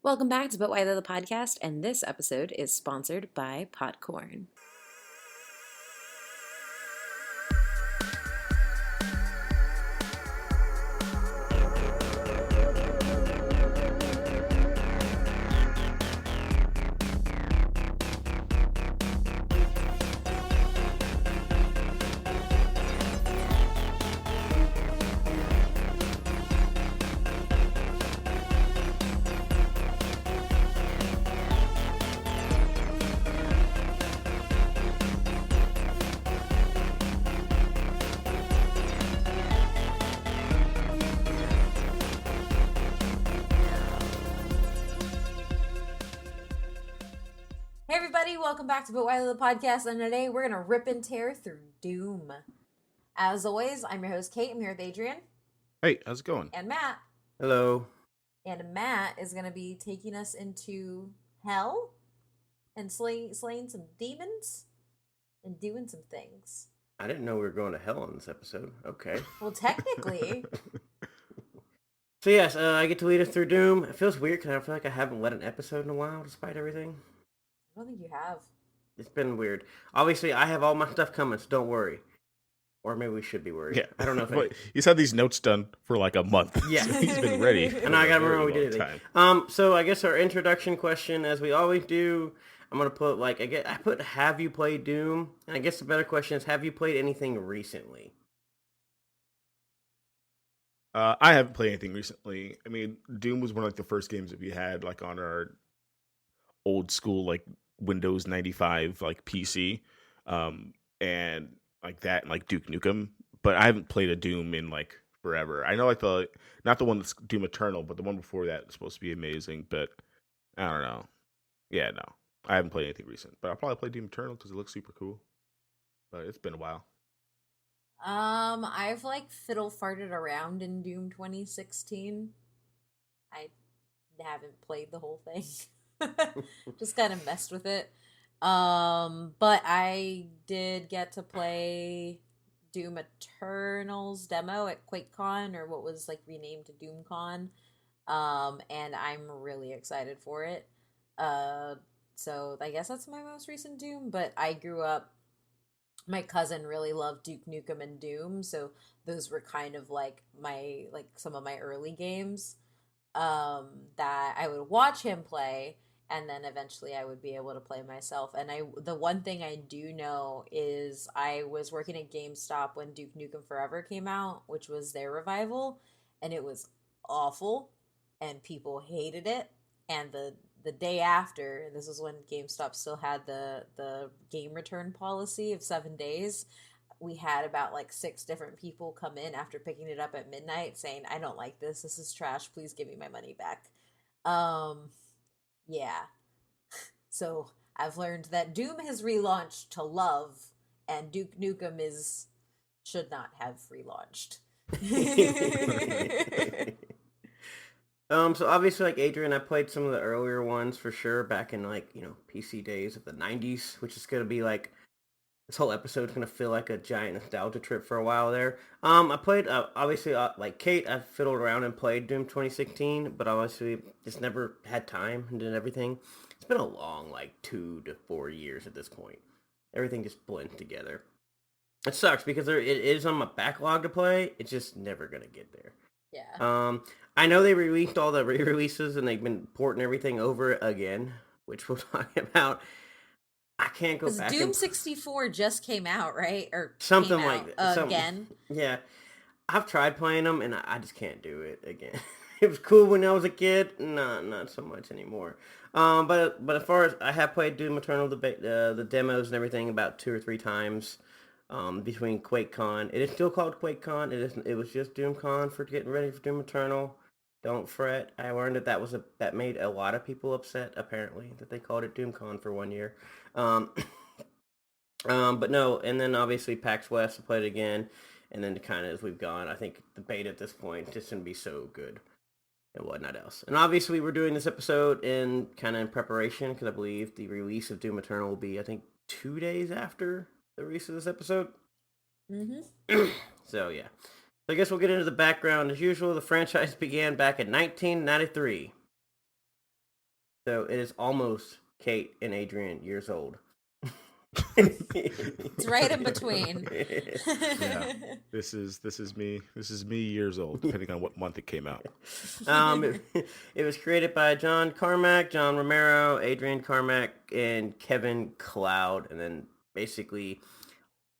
Welcome back to But Why the Podcast, and this episode is sponsored by Podcorn. Welcome back to But Why the Podcast, and today we're gonna rip and tear through Doom. As always, I'm your host Kate. I'm here with Adrian. Hey, how's it going? And Matt. Hello. And Matt is gonna be taking us into hell and slaying some demons and doing some things. I didn't know we were going to hell on this episode. Okay. Well, technically. So yes, I get to lead us through Doom. It feels weird because I feel like I haven't led an episode in a while, despite everything. I don't think you have. It's been weird. Obviously, I have all my stuff coming, so don't worry. Or maybe we should be worried. Yeah. I don't know if he's had these notes done for like a month. Yeah. So he's been ready. And I gotta remember we did it. So I guess our introduction question, as we always do, I'm gonna put I put have you played Doom? And I guess the better question is have you played anything recently? I haven't played anything recently. I mean, Doom was one of the first games that we had on our old school Windows 95 PC, and that and Duke Nukem. But I haven't played a Doom in forever. I know not the one that's Doom Eternal, but the one before that is supposed to be amazing. But I don't know. Yeah, no, I haven't played anything recent. But I'll probably play Doom Eternal because it looks super cool. But it's been a while. I've fiddle farted around in Doom 2016. I haven't played the whole thing. Just kind of messed with it. But I did get to play Doom Eternal's demo at QuakeCon, or what was renamed to DoomCon. And I'm really excited for it. So I guess that's my most recent Doom, but I grew up, my cousin really loved Duke Nukem and Doom, so those were kind of my some of my early games that I would watch him play, and then eventually I would be able to play myself. And the one thing I do know is I was working at GameStop when Duke Nukem Forever came out, which was their revival, and it was awful, and people hated it. And the day after, this is when GameStop still had the game return policy of 7 days. We had about 6 different people come in after picking it up at midnight saying, I don't like this. This is trash. Please give me my money back. Yeah. So I've learned that Doom has relaunched to love, and Duke Nukem should not have relaunched. So obviously, Adrian, I played some of the earlier ones for sure back in PC days of the 90s, which is gonna be this whole episode's gonna feel like a giant nostalgia trip for a while there. I played obviously like Kate. I fiddled around and played Doom 2016, but obviously just never had time and did everything. It's been a long 2 to 4 years at this point. Everything just blends together. It sucks because it is on my backlog to play. It's just never gonna get there. Yeah. I know they released all the re-releases and they've been porting everything over again, which we'll talk about. I can't go back. Doom 64 just came out, right? Or something like that. Again. Yeah. I've tried playing them and I just can't do it again. It was cool when I was a kid. Not so much anymore. But as far as I have played Doom Eternal, the demos and everything about 2 or 3 times. Between QuakeCon. It is still called QuakeCon. It was just DoomCon for getting ready for Doom Eternal. Don't fret. I learned that made a lot of people upset, apparently, that they called it DoomCon for 1 year. But no, and then obviously PAX West, I played it again, and then kind of as we've gone, I think the beta at this point just going to be so good and whatnot else. And obviously we're doing this episode in preparation, because I believe the release of Doom Eternal will be, I think, 2 days after the release of this episode. Mm-hmm. So yeah. So I guess we'll get into the background. As usual, the franchise began back in 1993. So it is almost Kate and Adrian years old. It's right in between. Yeah. This is me. This is me years old, depending on what month it came out. It was created by John Carmack, John Romero, Adrian Carmack, and Kevin Cloud, and then basically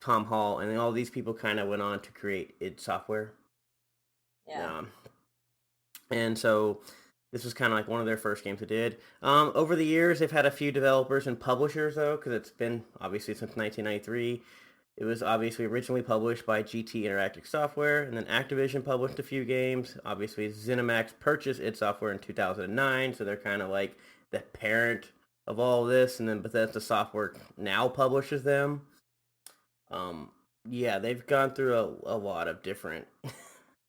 Tom Hall, and then all these people kind of went on to create id Software. Yeah. And so this was kind of like one of their first games they did. Over the years, they've had a few developers and publishers, though, because it's been, obviously, since 1993. It was obviously originally published by GT Interactive Software, and then Activision published a few games. Obviously, ZeniMax purchased id Software in 2009, so they're kind of like the parent of all of this, and then Bethesda Software now publishes them. Yeah, they've gone through a lot of different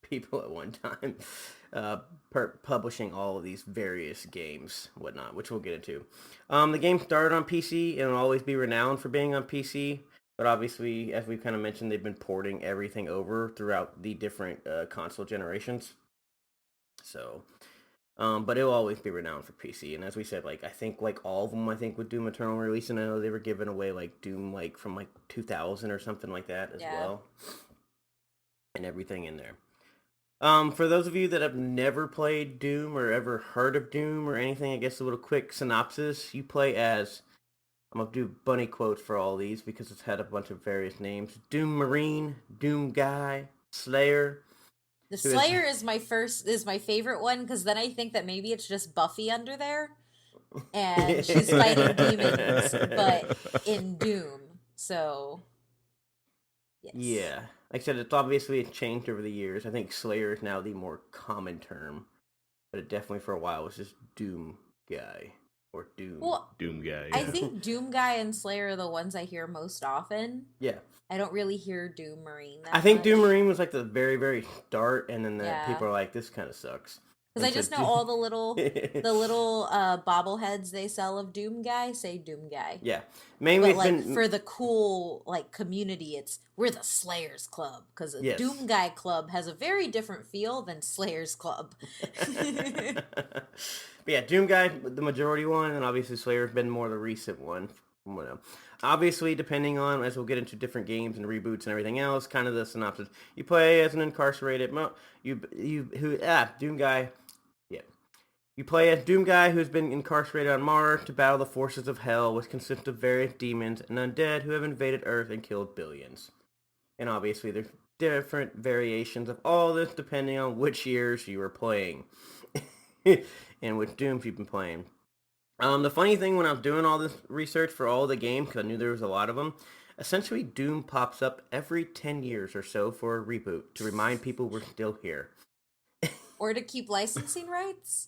people at one time, publishing all of these various games, whatnot, which we'll get into. The game started on PC and will always be renowned for being on PC. But obviously, as we've kind of mentioned, they've been porting everything over throughout the different console generations. So, but it'll always be renowned for PC. And as we said, like I think like all of them, I think with Doom Eternal release, and I know they were giving away like Doom like from like 2000 or something like that as well, and everything in there. For those of you that have never played Doom or ever heard of Doom or anything, I guess a little quick synopsis. You play as, I'm going to do bunny quotes for all these because it's had a bunch of various names. Doom Marine, Doom Guy, Slayer. The Slayer is my favorite one, because then I think that maybe it's just Buffy under there, and she's fighting demons, but in Doom. So, yes. Yeah. Like I said, it's obviously changed over the years. I think Slayer is now the more common term, but it definitely for a while was just Doom Guy or Doom. Well, Doom Guy. Yeah. I think Doom Guy and Slayer are the ones I hear most often. Yeah. I don't really hear Doom Marine that I think much. Doom Marine was like the very, very start, and then people are like, this kind of sucks. Because I just know all the little bobbleheads they sell of Doom Guy say Doom Guy. Yeah, mainly but like for the cool like community, we're the Slayers Club, because Doom Guy Club has a very different feel than Slayers Club. But yeah, Doom Guy, the majority one, and obviously Slayer's been more the recent one. Obviously, depending on, as we'll get into different games and reboots and everything else, kind of the synopsis. You play as an incarcerated Doom Guy. Yeah. You play as Doom Guy, who's been incarcerated on Mars to battle the forces of hell, which consist of various demons and undead who have invaded Earth and killed billions. And obviously, there's different variations of all this depending on which years you were playing and which Dooms you've been playing. The funny thing, when I was doing all this research for all the games, because I knew there was a lot of them, essentially Doom pops up every 10 years or so for a reboot to remind people we're still here. Or to keep licensing rights?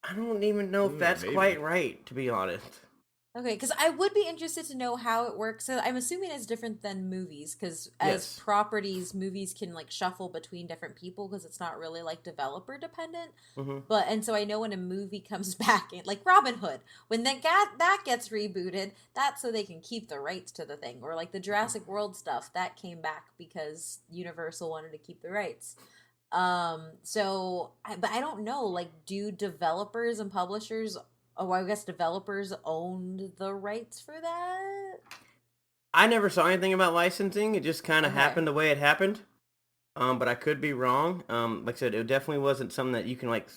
I don't even know if that's quite right, to be honest. Okay, because I would be interested to know how it works. So I'm assuming it's different than movies, because as properties, movies can like shuffle between different people because it's not really like developer dependent. Mm-hmm. And so I know when a movie comes back, like Robin Hood, when that gets rebooted, that's so they can keep the rights to the thing. Or like the Jurassic World stuff, that came back because Universal wanted to keep the rights. But I don't know, like, do developers and publishers, I guess developers owned the rights for that? I never saw anything about licensing. It just kind of happened the way it happened. But I could be wrong. Like I said, it definitely wasn't something that you can, like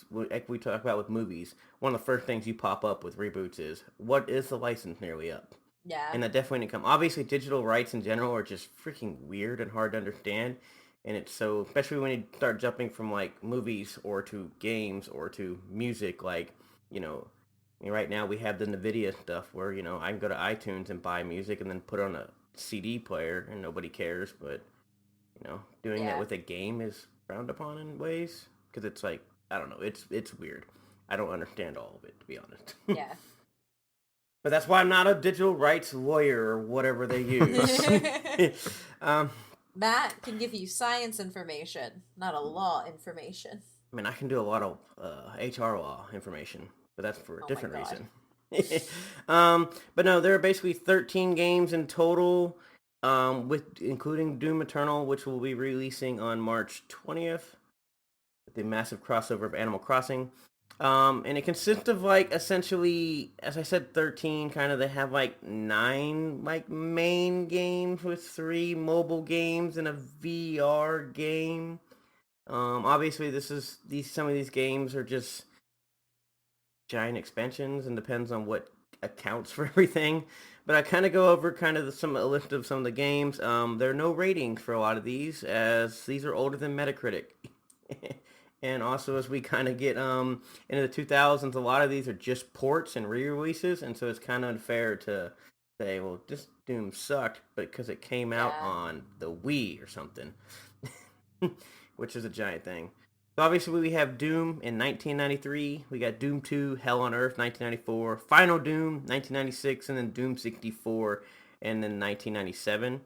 we talk about with movies. One of the first things you pop up with reboots is, what is the license nearly up? Yeah. And that definitely didn't come. Obviously, digital rights in general are just freaking weird and hard to understand. And it's so, especially when you start jumping from like movies or to games or to music, like, right now we have the NVIDIA stuff where, I can go to iTunes and buy music and then put on a CD player and nobody cares. But, doing that with a game is frowned upon in ways, because it's like, I don't know, it's weird. I don't understand all of it, to be honest. Yeah. But that's why I'm not a digital rights lawyer or whatever they use. Matt can give you science information, not a law information. I mean, I can do a lot of HR law information, but that's for a different reason. But no, there are basically 13 games in total, including Doom Eternal, which will be releasing on March 20th, with the massive crossover of Animal Crossing. And it consists of like essentially, as I said, 13 kind of. They have like 9 like main games with 3 mobile games and a VR game. Obviously, this is these some of these games are just giant expansions and depends on what accounts for everything. But I kind of go over kind of a list of some of the games. There are no ratings for a lot of these, as these are older than Metacritic. And also, as we kind of get into the 2000s, a lot of these are just ports and re-releases, and so it's kind of unfair to say, well, this Doom sucked, but because it came out Yeah. on the Wii or something, which is a giant thing. So obviously we have Doom in 1993. We got Doom 2, Hell on Earth, 1994. Final Doom, 1996, and then Doom 64, and then 1997.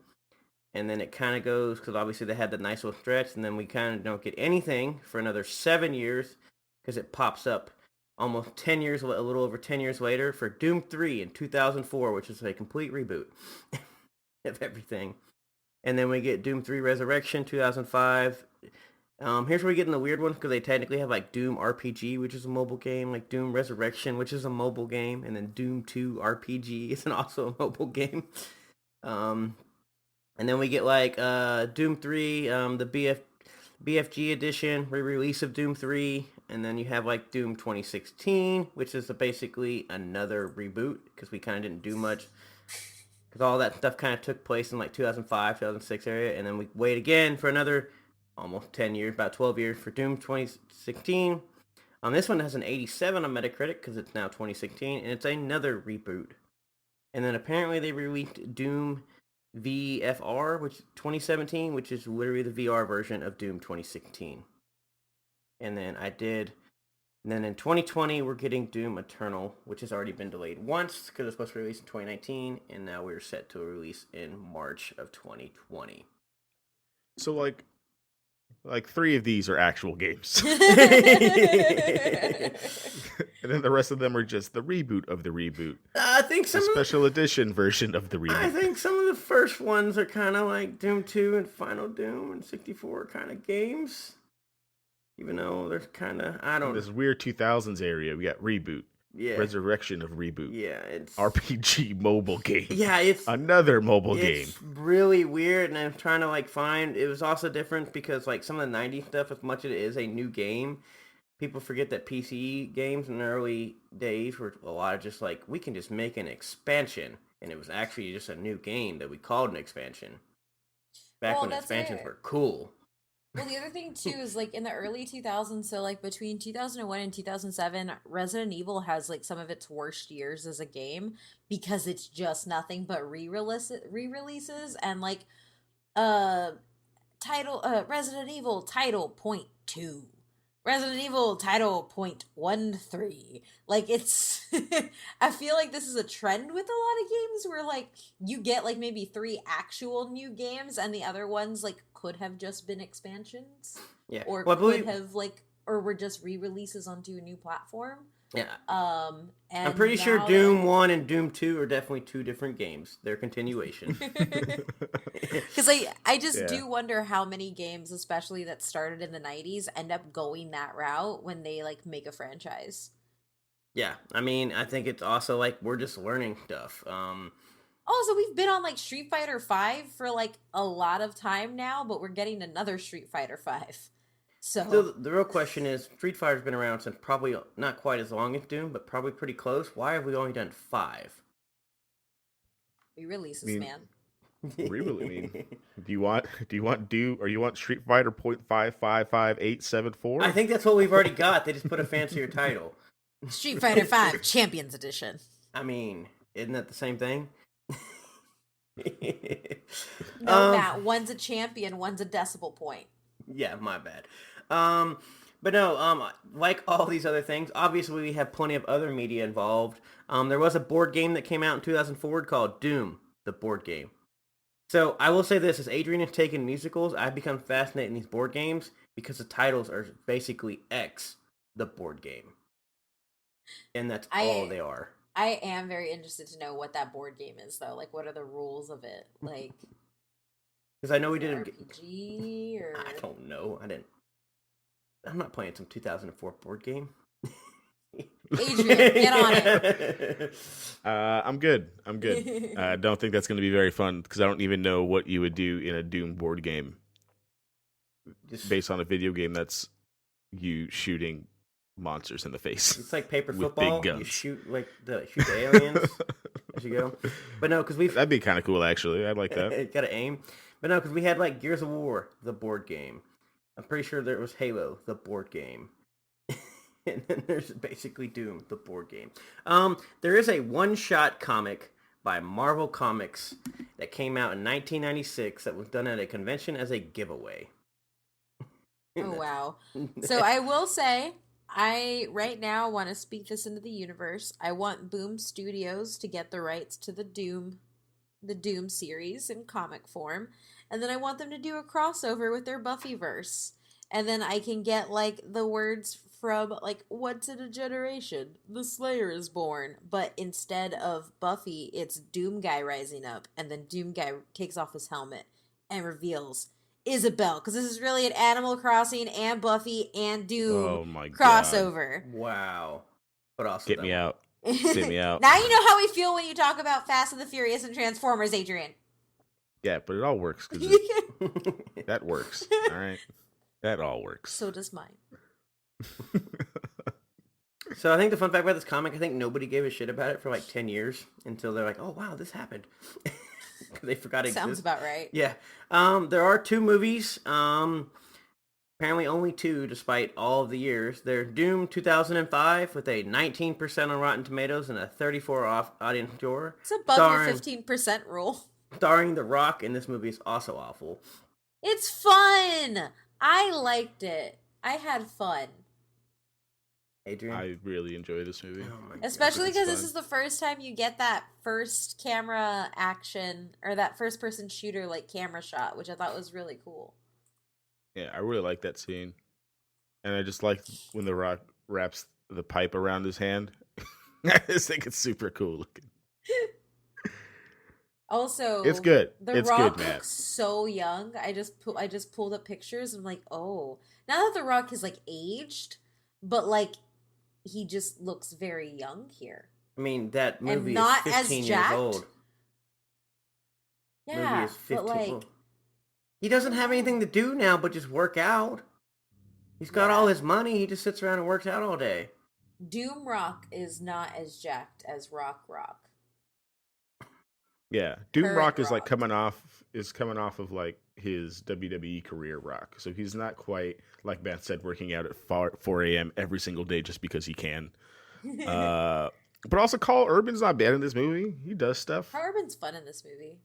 And then it kind of goes, because obviously they had the nice little stretch, and then we kind of don't get anything for another 7 years, because it pops up almost 10 years, a little over 10 years later, for Doom 3 in 2004, which is a complete reboot of everything. And then we get Doom 3 Resurrection, 2005. Here's where we get in the weird ones, because they technically have like Doom RPG, which is a mobile game, like Doom Resurrection, which is a mobile game, and then Doom 2 RPG is also a mobile game. And then we get like Doom 3, the BFG edition, re-release of Doom 3, and then you have like Doom 2016, which is basically another reboot, because we kind of didn't do much, because all that stuff kind of took place in like 2005, 2006 area, and then we wait again for another almost 10 years, about 12 years for Doom 2016. This one has an 87 on Metacritic because it's now 2016, and it's another reboot. And then apparently they released Doom VFR, which 2017, which is literally the VR version of Doom 2016. And then in 2020 we're getting Doom Eternal, which has already been delayed once because it was supposed to release in 2019, and now we're set to release in March of 2020. So like 3 of these are actual games. And then the rest of them are just the reboot of the reboot. I think a special edition version of the reboot. I think some of the first ones are kind of like Doom 2 and Final Doom and 64 kind of games. Even though there's kind of, I don't know. This weird 2000s area, we got reboot. Yeah. Resurrection of reboot. Yeah, it's RPG mobile game. Yeah, it's another mobile game. It's really weird, and I'm trying to like find. It was also different because like some of the '90s stuff, as much as it is a new game, people forget that PC games in the early days were a lot of just like, we can just make an expansion, and it was actually just a new game that we called an expansion. Back when expansions were cool. Well, the other thing too is like in the early 2000s, so like between 2001 and 2007, Resident Evil has like some of its worst years as a game because it's just nothing but re-releases and like Resident Evil title .2, Resident Evil title .13. Like it's I feel like this is a trend with a lot of games where like you get like maybe 3 actual new games and the other ones like could have just been expansions. Yeah. Or could have like or were just re-releases onto a new platform. Yeah. And I'm pretty sure Doom 1 and Doom 2 are definitely 2 different games. They're continuation. Because I just do wonder how many games, especially that started in the 90s, end up going that route when they like make a franchise. Yeah, I mean, I think it's also like we're just learning stuff. Also, we've been on like Street Fighter 5 for like a lot of time now, but we're getting another Street Fighter 5. So the real question is, Street Fighter's been around since probably not quite as long as Doom, but probably pretty close. Why have we only done 5? Re-releases, man. Re-release. I mean, do you want Doom or you want Street Fighter .555874? I think that's what we've already got. They just put a fancier title. Street Fighter 5 Champions Edition. I mean, isn't that the same thing? No, Matt. One's a champion, one's a decibel point. Yeah, my bad. But no, like all these other things, obviously we have plenty of other media involved. There was a board game that came out in 2004 called Doom, the board game. So I will say this, as Adrian has taken musicals, I've become fascinated in these board games because the titles are basically X, the board game. And that's all they are. I am very interested to know what that board game is, though. Like, what are the rules of it? Like, because I know we didn't RPG or I don't know. I'm not playing some 2004 board game. Adrian, get on it. I'm good. I'm good. I don't think that's going to be very fun because I don't even know what you would do in a Doom board game Just based on a video game that's you shooting monsters in the face. it's like paper with football. big You guns. shoot shoot the aliens as you go. But no, because we've That'd be kind of cool, actually. I'd like that. got to aim. But no, because we had like Gears of War, the board game. I'm pretty sure there was Halo, the board game. And then there's basically Doom, the board game. There is a one-shot comic by Marvel Comics that came out in 1996 that was done at a convention as a giveaway. Oh, wow. So I will say, I right now want to speak this into the universe. I want Boom Studios to get the rights to the Doom series in comic form, and then I want them to do a crossover with their Buffyverse. And then I can get like the words from like Once in a Generation, the Slayer is born, but instead of Buffy, it's Doom Guy rising up, and then Doom Guy takes off his helmet and reveals Isabel, because this is really an Animal Crossing and Buffy and Doom Oh my god. crossover. Wow. But also Get me out. Get me out. Now you know how we feel when you talk about Fast and the Furious and Transformers, Adrian. Yeah, but it all works because that works. All right. That all works. So does mine. So I think the fun fact about this comic, I think nobody gave a shit about it for like 10 years until they're like, oh wow, this happened. They forgot it Sounds existed. about right. Yeah. There are 2 movies. Apparently only 2 despite all of the years. They're Doom 2005 with a 19% on Rotten Tomatoes and a 34 off audience score. It's above your 15% rule. Starring The Rock, and this movie is also awful. It's fun. I liked it. I had fun. Adrian? I really enjoy this movie. Oh my God. Especially It's because this fun. is the first time you get that first camera action or that first person shooter like camera shot, which I thought was really cool. Yeah, I really like that scene. And I just like when The Rock wraps the pipe around his hand. I just think it's super cool looking. Also, It's good. The It's Rock good, Matt. looks so young. I just pulled up pictures. And I'm like, oh, now that The Rock is like aged, but like he just looks very young here. I mean, that movie not is as 15 years jacked. old. Yeah, Movie is 15. but like Well, he doesn't have anything to do now but just work out. He's got Yeah. all his money. He just sits around and works out all day. Doom Rock is not as jacked as Rock. Yeah. Doom Current Rock is like Rock. coming off of like his WWE career Rock. So he's not quite, like Matt said, working out at 4 a.m. every single day just because he can. But also Carl Urban's not bad in this movie. He does stuff. Carl Urban's fun in this movie.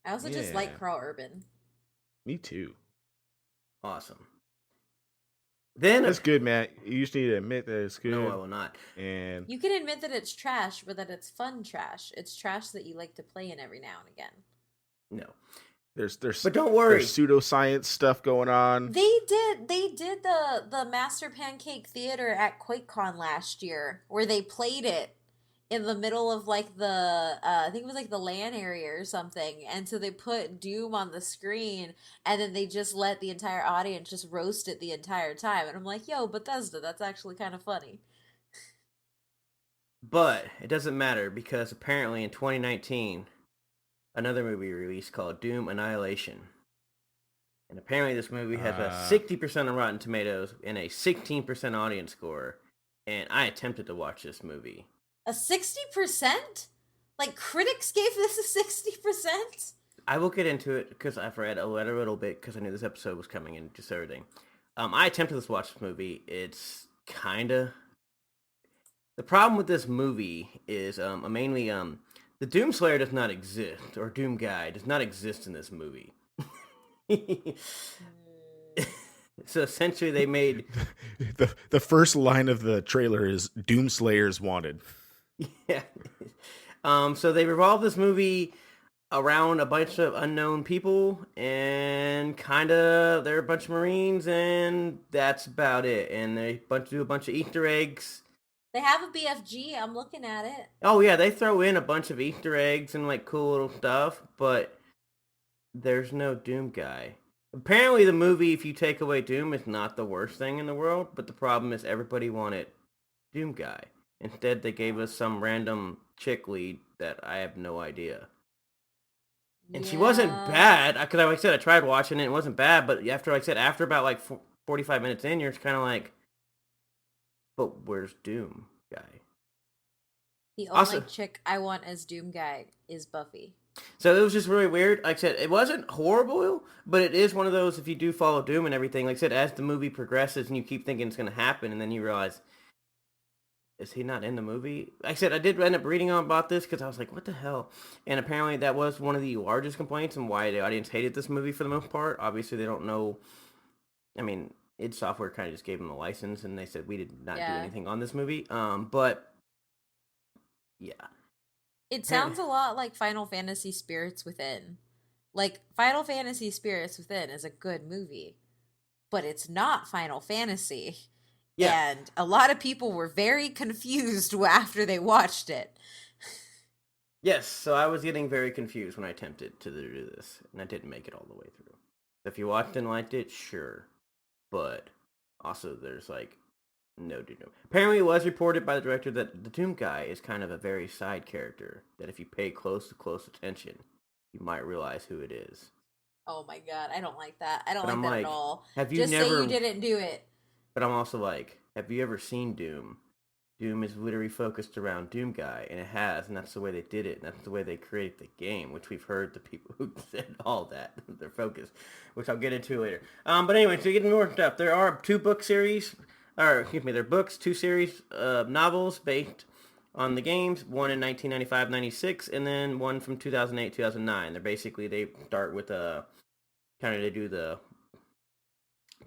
I also just like Yeah. Carl Urban. Me too. Awesome. Then It's good, Matt. You just need to admit that it's good. No, I will not. And You can admit that it's trash, but that it's fun trash. It's trash that you like to play in every now and again. No. there's But don't worry. there's pseudoscience stuff going on. They did the Master Pancake Theater at QuakeCon last year, where they played it in the middle of like the I think it was like the LAN area or something, and so they put Doom on the screen, and then they just let the entire audience just roast it the entire time, and I'm like, yo, Bethesda, that's actually kind of funny. But it doesn't matter because apparently in 2019, another movie released called Doom Annihilation. And apparently this movie has a 60% on Rotten Tomatoes and a 16% audience score. And I attempted to watch this movie. A 60%? Like critics gave this a 60%? I will get into it because I've read a little bit because I knew this episode was coming and just everything. I attempted to watch this movie. It's kind of... The problem with this movie is mainly the Doom Slayer does not exist, or Doom Guy does not exist in this movie. So essentially they made... the first line of the trailer is Doom Slayers wanted. Yeah. So they revolved this movie around a bunch of unknown people, and they're a bunch of Marines, and that's about it. And they do a bunch of Easter eggs. They have a BFG, I'm looking at it. Oh yeah, they throw in a bunch of Easter eggs and like cool little stuff, but there's no Doom Guy. Apparently the movie, if you take away Doom, is not the worst thing in the world, but the problem is everybody wanted Doom Guy. Instead, they gave us some random chick lead that I have no idea. And she wasn't Yeah. bad, because like I said, I tried watching it, it wasn't bad, but after, like I said, after about like 45 minutes in, you're kind of like, but where's Doom guy? The only Also, chick I want as Doom Guy is Buffy. so it was just really weird. Like I said, it wasn't horrible, but it is one of those, if you do follow Doom and everything, like I said, as the movie progresses and you keep thinking it's going to happen, and then you realize, is he not in the movie? Like I said, I did end up reading about this because I was like, what the hell? And apparently that was one of the largest complaints and why the audience hated this movie for the most part. Obviously, they don't know. I mean, id Software kind of just gave them the license, and they said we did not do Yeah. anything on this movie. But yeah, It sounds a lot like Final Fantasy Spirits Within. Like, Final Fantasy Spirits Within is a good movie, but it's not Final Fantasy. yeah, And a lot of people were very confused after they watched it. yes. So I was getting very confused when I attempted to do this, and I didn't make it all the way through. If you watched and liked it, sure, but also there's like no Doom. Apparently, it was reported by the director that the Doom guy is kind of a very side character. That if you pay close attention, you might realize who it is. Oh my god, I don't like that. I don't But like I'm that like, at all. have you Just say never? you didn't do it. But I'm also like, have you ever seen Doom? Doom is literally focused around Doom guy, and it has, and that's the way they did it, and that's the way they created the game, which we've heard the people who said all that, their focus, which I'll get into later. But anyway, to get more stuff, there are two book series, or excuse me, they're books, two series of novels based on the games, one in 1995-96, and then one from 2008-2009. They're basically, they start with kind of, they do the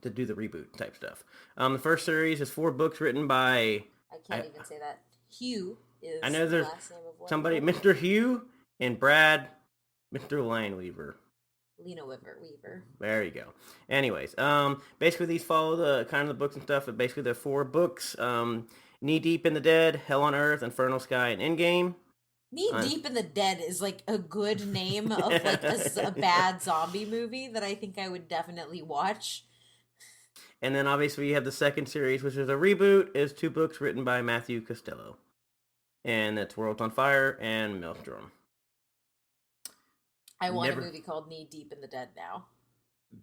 reboot type stuff. The first series is 4 books written by, I can't even say that. Hugh is I know the there's last name of one. somebody, Mr. Hugh and Brad, Mr. Lineweaver. Lena Weaver. There you go. Anyways, basically these follow the kind of the books and stuff. But basically, there are 4 books: Knee Deep in the Dead, Hell on Earth, Infernal Sky, and Endgame. Knee Deep in the Dead is like a good name of like a bad zombie movie that I think I would definitely watch. And then obviously you have the second series, which is a reboot, is 2 books written by Matthew Costello. And that's Worlds on Fire and Maelstrom. I want a movie called Knee Deep in the Dead now.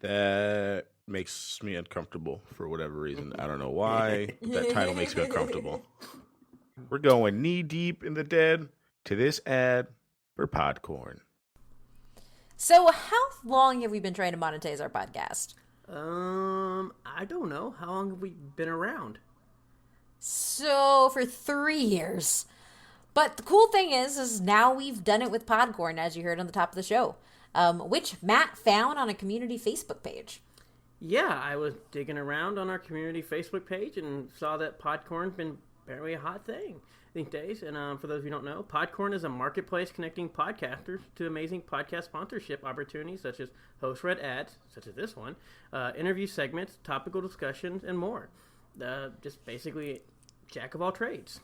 That makes me uncomfortable for whatever reason. I don't know why, but that title makes me uncomfortable. We're going knee deep in the dead to this ad for Podcorn. So how long have we been trying to monetize our podcast? I don't know. How long have we been around? So for 3 years. But the cool thing is now we've done it with Podcorn, as you heard on the top of the show, which Matt found on a community Facebook page. Yeah, I was digging around on our community Facebook page and saw that Podcorn's been apparently a hot thing these days. And for those who don't know, Podcorn is a marketplace connecting podcasters to amazing podcast sponsorship opportunities such as host-read ads, such as this one, interview segments, topical discussions, and more. Just basically jack of all trades.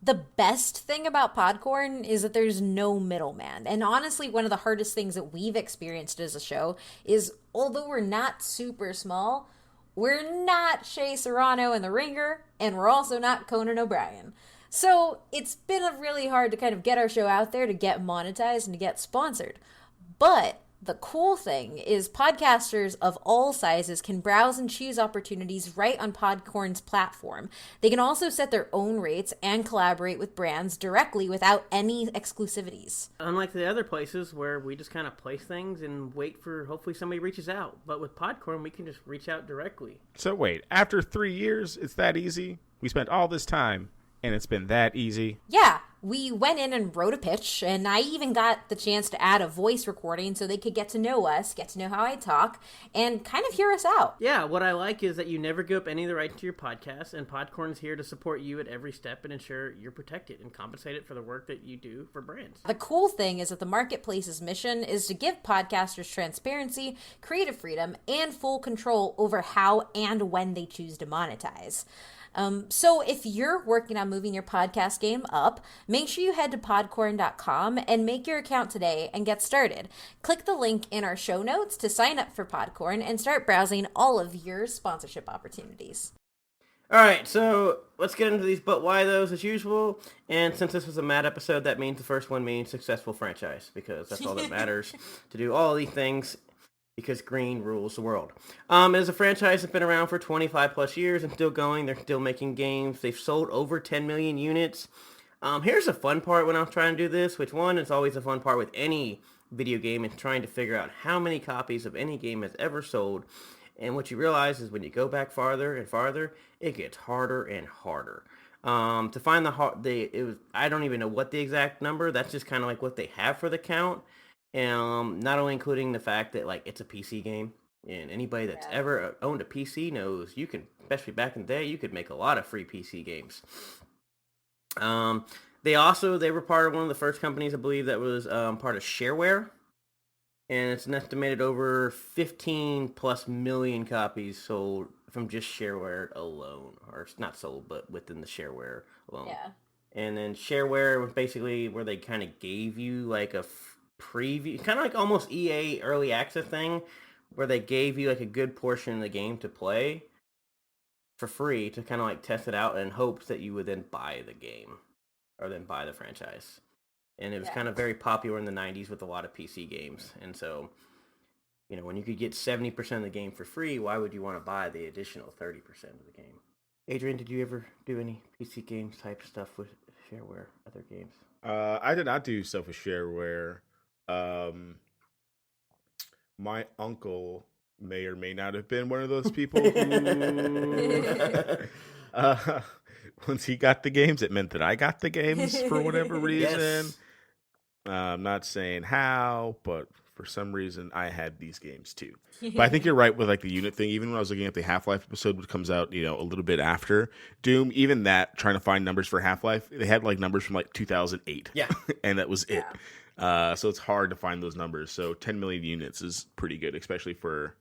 The best thing about Podcorn is that there's no middleman. And honestly, one of the hardest things that we've experienced as a show is, although we're not super small, we're not Shea Serrano and The Ringer, and we're also not Conan O'Brien. So it's been really hard to kind of get our show out there, to get monetized and to get sponsored. But the cool thing is podcasters of all sizes can browse and choose opportunities right on Podcorn's platform. They can also set their own rates and collaborate with brands directly without any exclusivities. Unlike the other places where we just kind of place things and wait for hopefully somebody reaches out. But with Podcorn, we can just reach out directly. So wait, after 3 years, it's that easy? We spent all this time, and it's been that easy? Yeah, we went in and wrote a pitch, and I even got the chance to add a voice recording so they could get to know us, get to know how I talk, and kind of hear us out. Yeah, what I like is that you never give up any of the rights to your podcast, and Podcorn's here to support you at every step and ensure you're protected and compensated for the work that you do for brands. The cool thing is that the marketplace's mission is to give podcasters transparency, creative freedom, and full control over how and when they choose to monetize. So if you're working on moving your podcast game up, make sure you head to podcorn.com and make your account today and get started. Click the link in our show notes to sign up for Podcorn and start browsing all of your sponsorship opportunities. All right, so let's get into these but why those as usual. And since this was a mad episode, that means the first one means successful franchise because that's all that matters to do all these things because green rules the world. It is a franchise that's been around for 25 plus years and still going. They're still making games. They've sold over 10 million units. Here's a fun part when I'm trying to do this, which one is always a fun part with any video game is trying to figure out how many copies of any game has ever sold. And what you realize is when you go back farther and farther, it gets harder and harder. To find I don't even know what the exact number. That's just kind of like what they have for the count. Not only including the fact that like it's a PC game, and anybody that's ever owned a PC knows you can, especially back in the day, you could make a lot of free PC games. They were part of one of the first companies, I believe, that was part of shareware, and it's an estimated over 15 plus million copies sold from just shareware alone, or not sold, but within the shareware alone. Yeah. And then shareware was basically where they kind of gave you like a preview, kind of like almost EA early access thing, where they gave you like a good portion of the game to play for free to kind of like test it out in hopes that you would then buy the game or then buy the franchise. And it was kind of very popular in the 90s with a lot of PC games. And so, you know, when you could get 70% of the game for free, why would you want to buy the additional 30% of the game? Adrian, did you ever do any PC games type stuff with shareware, other games? I did not do stuff with shareware. My uncle may or may not have been one of those people who, once he got the games, it meant that I got the games for whatever reason. Yes. I'm not saying how, but for some reason I had these games too. But I think you're right with like the unit thing. Even when I was looking at the Half-Life episode, which comes out, you know, a little bit after Doom, even that, trying to find numbers for Half-Life, they had like numbers from like 2008. Yeah. And that was it. So it's hard to find those numbers. So 10 million units is pretty good, especially for,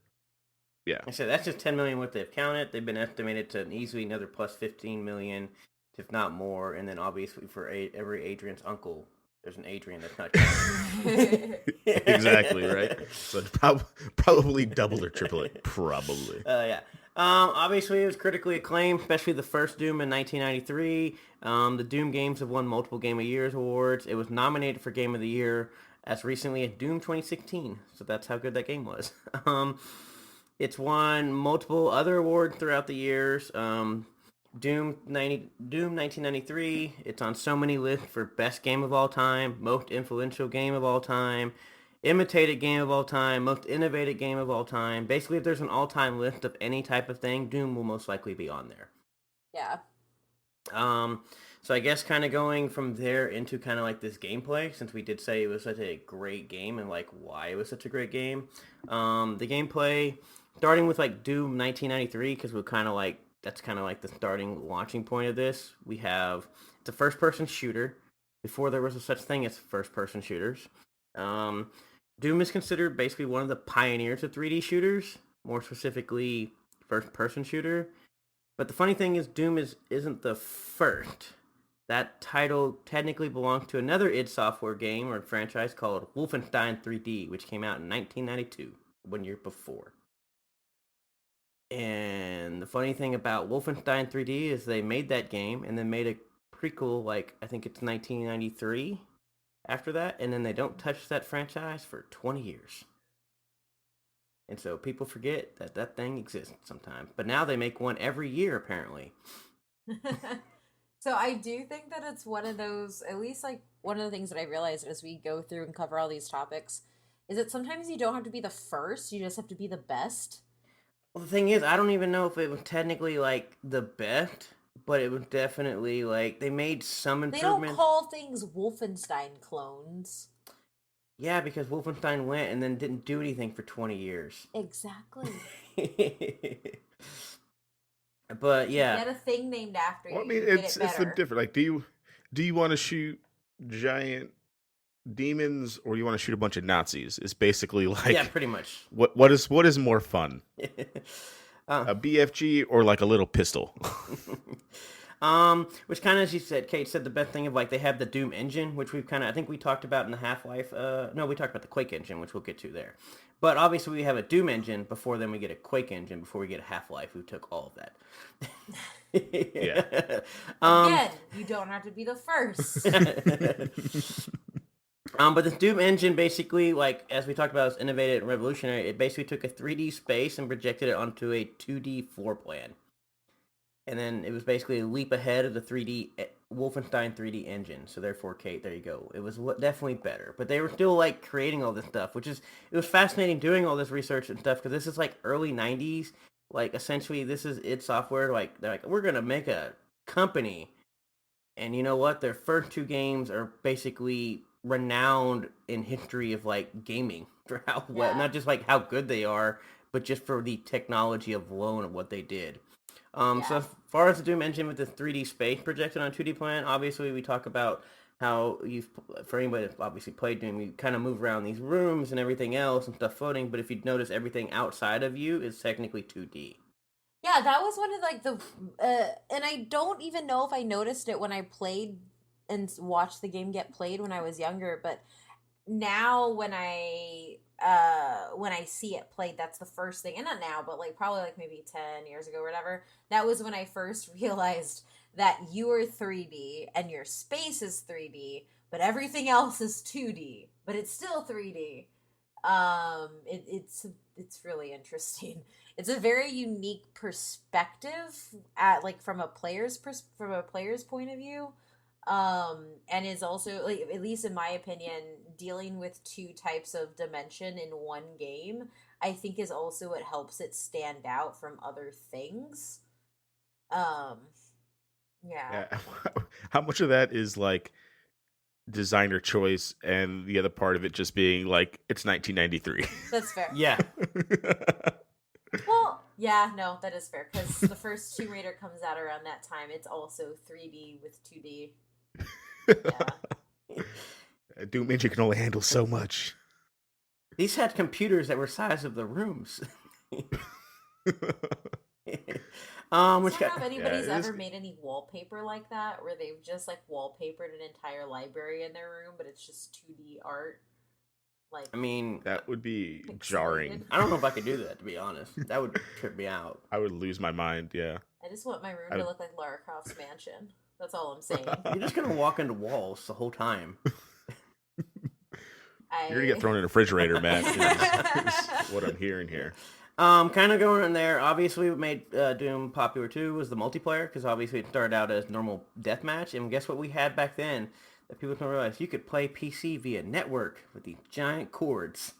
I said that's just 10 million what they've counted. They've been estimated to easily another plus 15 million, if not more. And then obviously for every Adrian's uncle, there's an Adrian that's not counted. Exactly, right? So it's probably double or triple it. Probably. Yeah. Obviously, it was critically acclaimed, especially the first Doom in 1993. The Doom games have won multiple Game of Years awards. It was nominated for Game of the Year as recently as Doom 2016. So that's how good that game was. It's won multiple other awards throughout the years. Doom 1993. It's on so many lists for best game of all time, most influential game of all time, imitated game of all time, most innovative game of all time. Basically, if there's an all-time list of any type of thing, Doom will most likely be on there. Yeah. So I guess kind of going from there into kind of like this gameplay, since we did say it was such a great game and like why it was such a great game. The gameplay, starting with like Doom 1993, because we're kind of like, that's kind of like the starting launching point of this. We have, it's a first-person shooter. Before there was a such thing as first-person shooters. Doom is considered basically one of the pioneers of 3D shooters, more specifically first-person shooter. But the funny thing is Doom isn't the first. That title technically belongs to another id Software game or franchise called Wolfenstein 3D, which came out in 1992, 1 year before. And the funny thing about Wolfenstein 3D is they made that game and then made a prequel, like I think it's 1993 after that, and then they don't touch that franchise for 20 years. And so people forget that that thing exists sometimes. But now they make one every year, apparently. So I do think that it's one of those, at least like one of the things that I realized as we go through and cover all these topics, is that sometimes you don't have to be the first, you just have to be the best. Well, the thing is, I don't even know if it was technically, like, the best, but it was definitely, like, they made some improvements. They don't call things Wolfenstein clones. Yeah, because Wolfenstein went and then didn't do anything for 20 years. Exactly. But, yeah. Get a thing named after you. Well, I mean, it's the different. Like, do you want to shoot giant demons or you want to shoot a bunch of Nazis? It's basically like, yeah, pretty much. What is more fun? A BFG or like a little pistol? Which kind of, as you said, Kate said, the best thing of like they have the Doom engine, which we've kind of, I think we talked about in the Half-Life. No, we talked about the Quake engine, which we'll get to there. But obviously we have a Doom engine before then we get a Quake engine before we get a Half-Life who took all of that. Yeah. um, Again, you don't have to be the first. but this Doom engine basically, like as we talked about, is innovative and revolutionary. It basically took a 3D space and projected it onto a 2D floor plan, and then it was basically a leap ahead of the 3D Wolfenstein 3D engine. So therefore, Kate, there you go. It was definitely better, but they were still like creating all this stuff, which is it was fascinating doing all this research and stuff because this is like early 90s. Like essentially, this is id Software. Like they're like we're gonna make a company, and you know what? Their first two games are basically renowned in history of like gaming for how well, Yeah. not just like how good they are, but just for the technology of alone of what they did. So Yeah. as far as the Doom engine with the 3D space projected on 2D plan, obviously we talk about how you've, for anybody that's obviously played Doom, you kind of move around these rooms and everything else and stuff floating, but if you notice everything outside of you is technically 2D. Yeah, that was one of like the and I don't even know if I noticed it when I played and watched the game get played when I was younger, but now when I see it played, that's the first thing. And not now, but like probably like maybe 10 years ago or whatever. That was when I first realized that you are 3D and your space is 3D, but everything else is 2D, but it's still 3D. It's really interesting. It's a very unique perspective at like from a player's point of view. And is also like at least in my opinion dealing with two types of dimension in one game I think is also what helps it stand out from other things. Um yeah. Yeah. How much of that is like designer choice and the other part of it just being like it's 1993? That's fair. Yeah. Well, yeah, no, that is fair because the first Tomb Raider comes out around that time. It's also 3D with 2D. Yeah. Doom Engine can only handle so much. These had computers that were size of the rooms. I Which don't know got if anybody's Yeah, it is. ever made any wallpaper like that where they've just like wallpapered an entire library in their room, but it's just 2D art. Like I mean, That would be pixelated. jarring. I don't know if I could do that to be honest. That would trip me out. I would lose my mind. Yeah. I just want my room I to would... look like Lara Croft's mansion. That's all I'm saying. You're just gonna walk into walls the whole time. You're gonna get I thrown in a refrigerator, Matt. Is what I'm hearing here. Kind of going in there. Obviously, what made Doom popular too was the multiplayer, because obviously it started out as normal deathmatch, and guess what we had back then that people don't realize? You could play PC via network with these giant cords,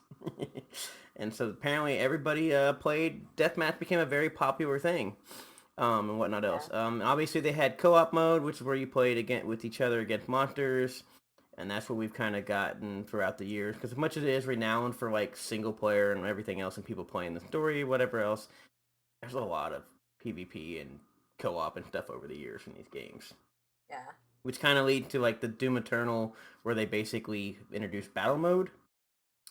and so apparently everybody played deathmatch became a very popular thing. And whatnot yeah. else. Obviously they had co-op mode, which is where you played again with each other against monsters, and that's what we've kind of gotten throughout the years. Because as much as it is renowned for like single player and everything else, and people playing the story, whatever else, there's a lot of PvP and co-op and stuff over the years in these games, Yeah. which kind of lead to like the Doom Eternal, where they basically introduced battle mode,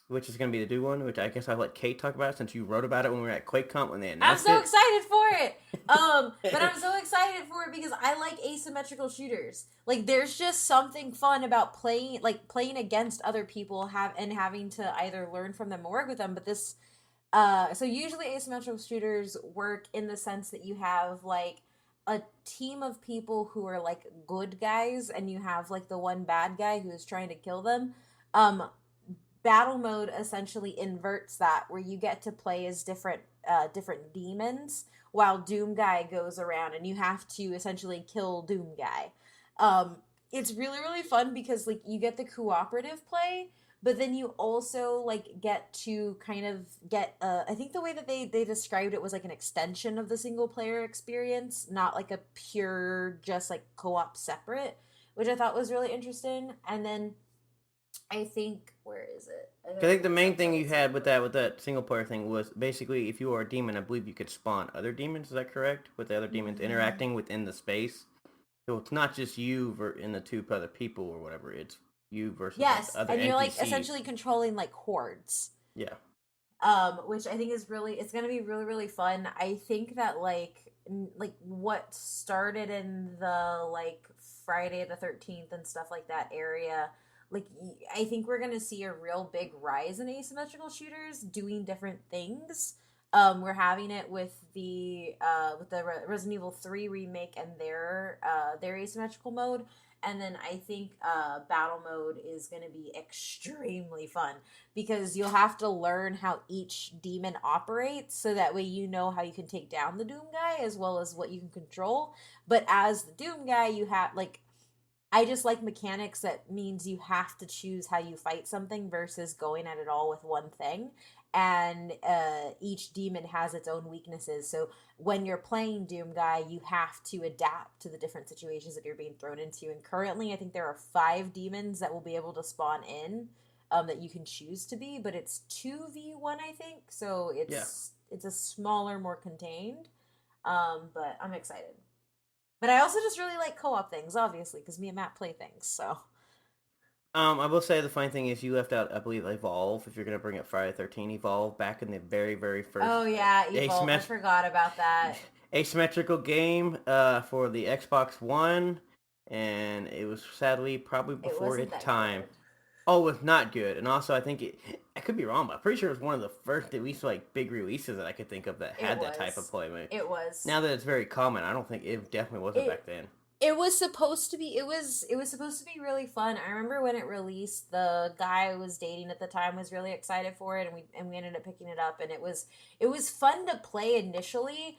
which is going to be the new one. Which I guess I'll let Kate talk about since you wrote about it when we were at QuakeCon when they I'm announced so it. excited for it. But I'm so excited for it because I like asymmetrical shooters. Like there's just something fun about playing against other people having to either learn from them or work with them. But this so usually asymmetrical shooters work in the sense that you have like a team of people who are like good guys and you have like the one bad guy who is trying to kill them. Um Battle mode essentially inverts that where you get to play as different demons while Doom Guy goes around and you have to essentially kill Doom Guy. It's really really fun because like you get the cooperative play, but then you also like get to kind of get I think the way that they described it was like an extension of the single player experience, not like a pure just like co-op separate, which I thought was really interesting. And then I think where is it? I I gotta think the pull this main up so I thing don't you say had it. with that single player thing was basically if you are a demon, I believe you could spawn other demons. Is that correct? With the other demons Mm. interacting within the space, so it's not just you in the two other people or whatever. It's you versus like the Yes, other and you're like NPCs. essentially controlling like hordes. Yeah, Which I think is really it's gonna be really really fun. I think that like what started in the like Friday the 13th and stuff like that area, like I think we're gonna see a real big rise in asymmetrical shooters doing different things. We're having it with the Resident Evil 3 remake and their asymmetrical mode. And then I think battle mode is going to be extremely fun because you'll have to learn how each demon operates so that way you know how you can take down the Doom guy as well as what you can control. But as the Doom guy, you have like I just like mechanics that means you have to choose how you fight something versus going at it all with one thing. And each demon has its own weaknesses. So when you're playing Doom Guy, you have to adapt to the different situations that you're being thrown into. And currently, I think there are 5 demons that will be able to spawn in that you can choose to be, but it's 2v1, I think. So Yeah. it's a smaller, more contained. But I'm excited. But I also just really like co-op things, obviously, because me and Matt play things. So I will say the funny thing is you left out, I believe, Evolve. If you're gonna bring up Friday 13 Evolve, back in the very, very first. oh yeah, Evolve. I forgot about that. Asymmetrical game for the Xbox One, and it was sadly probably before its time. Good. Oh, it was not good, and also I think I could be wrong, but I'm pretty sure it was one of the first, at least like big releases that I could think of that had that type of play. It was. Now that it's very common, I don't think it definitely wasn't back then. It was supposed to be. It was supposed to be really fun. I remember when it released. The guy I was dating at the time was really excited for it, and we ended up picking it up, and it was fun to play initially,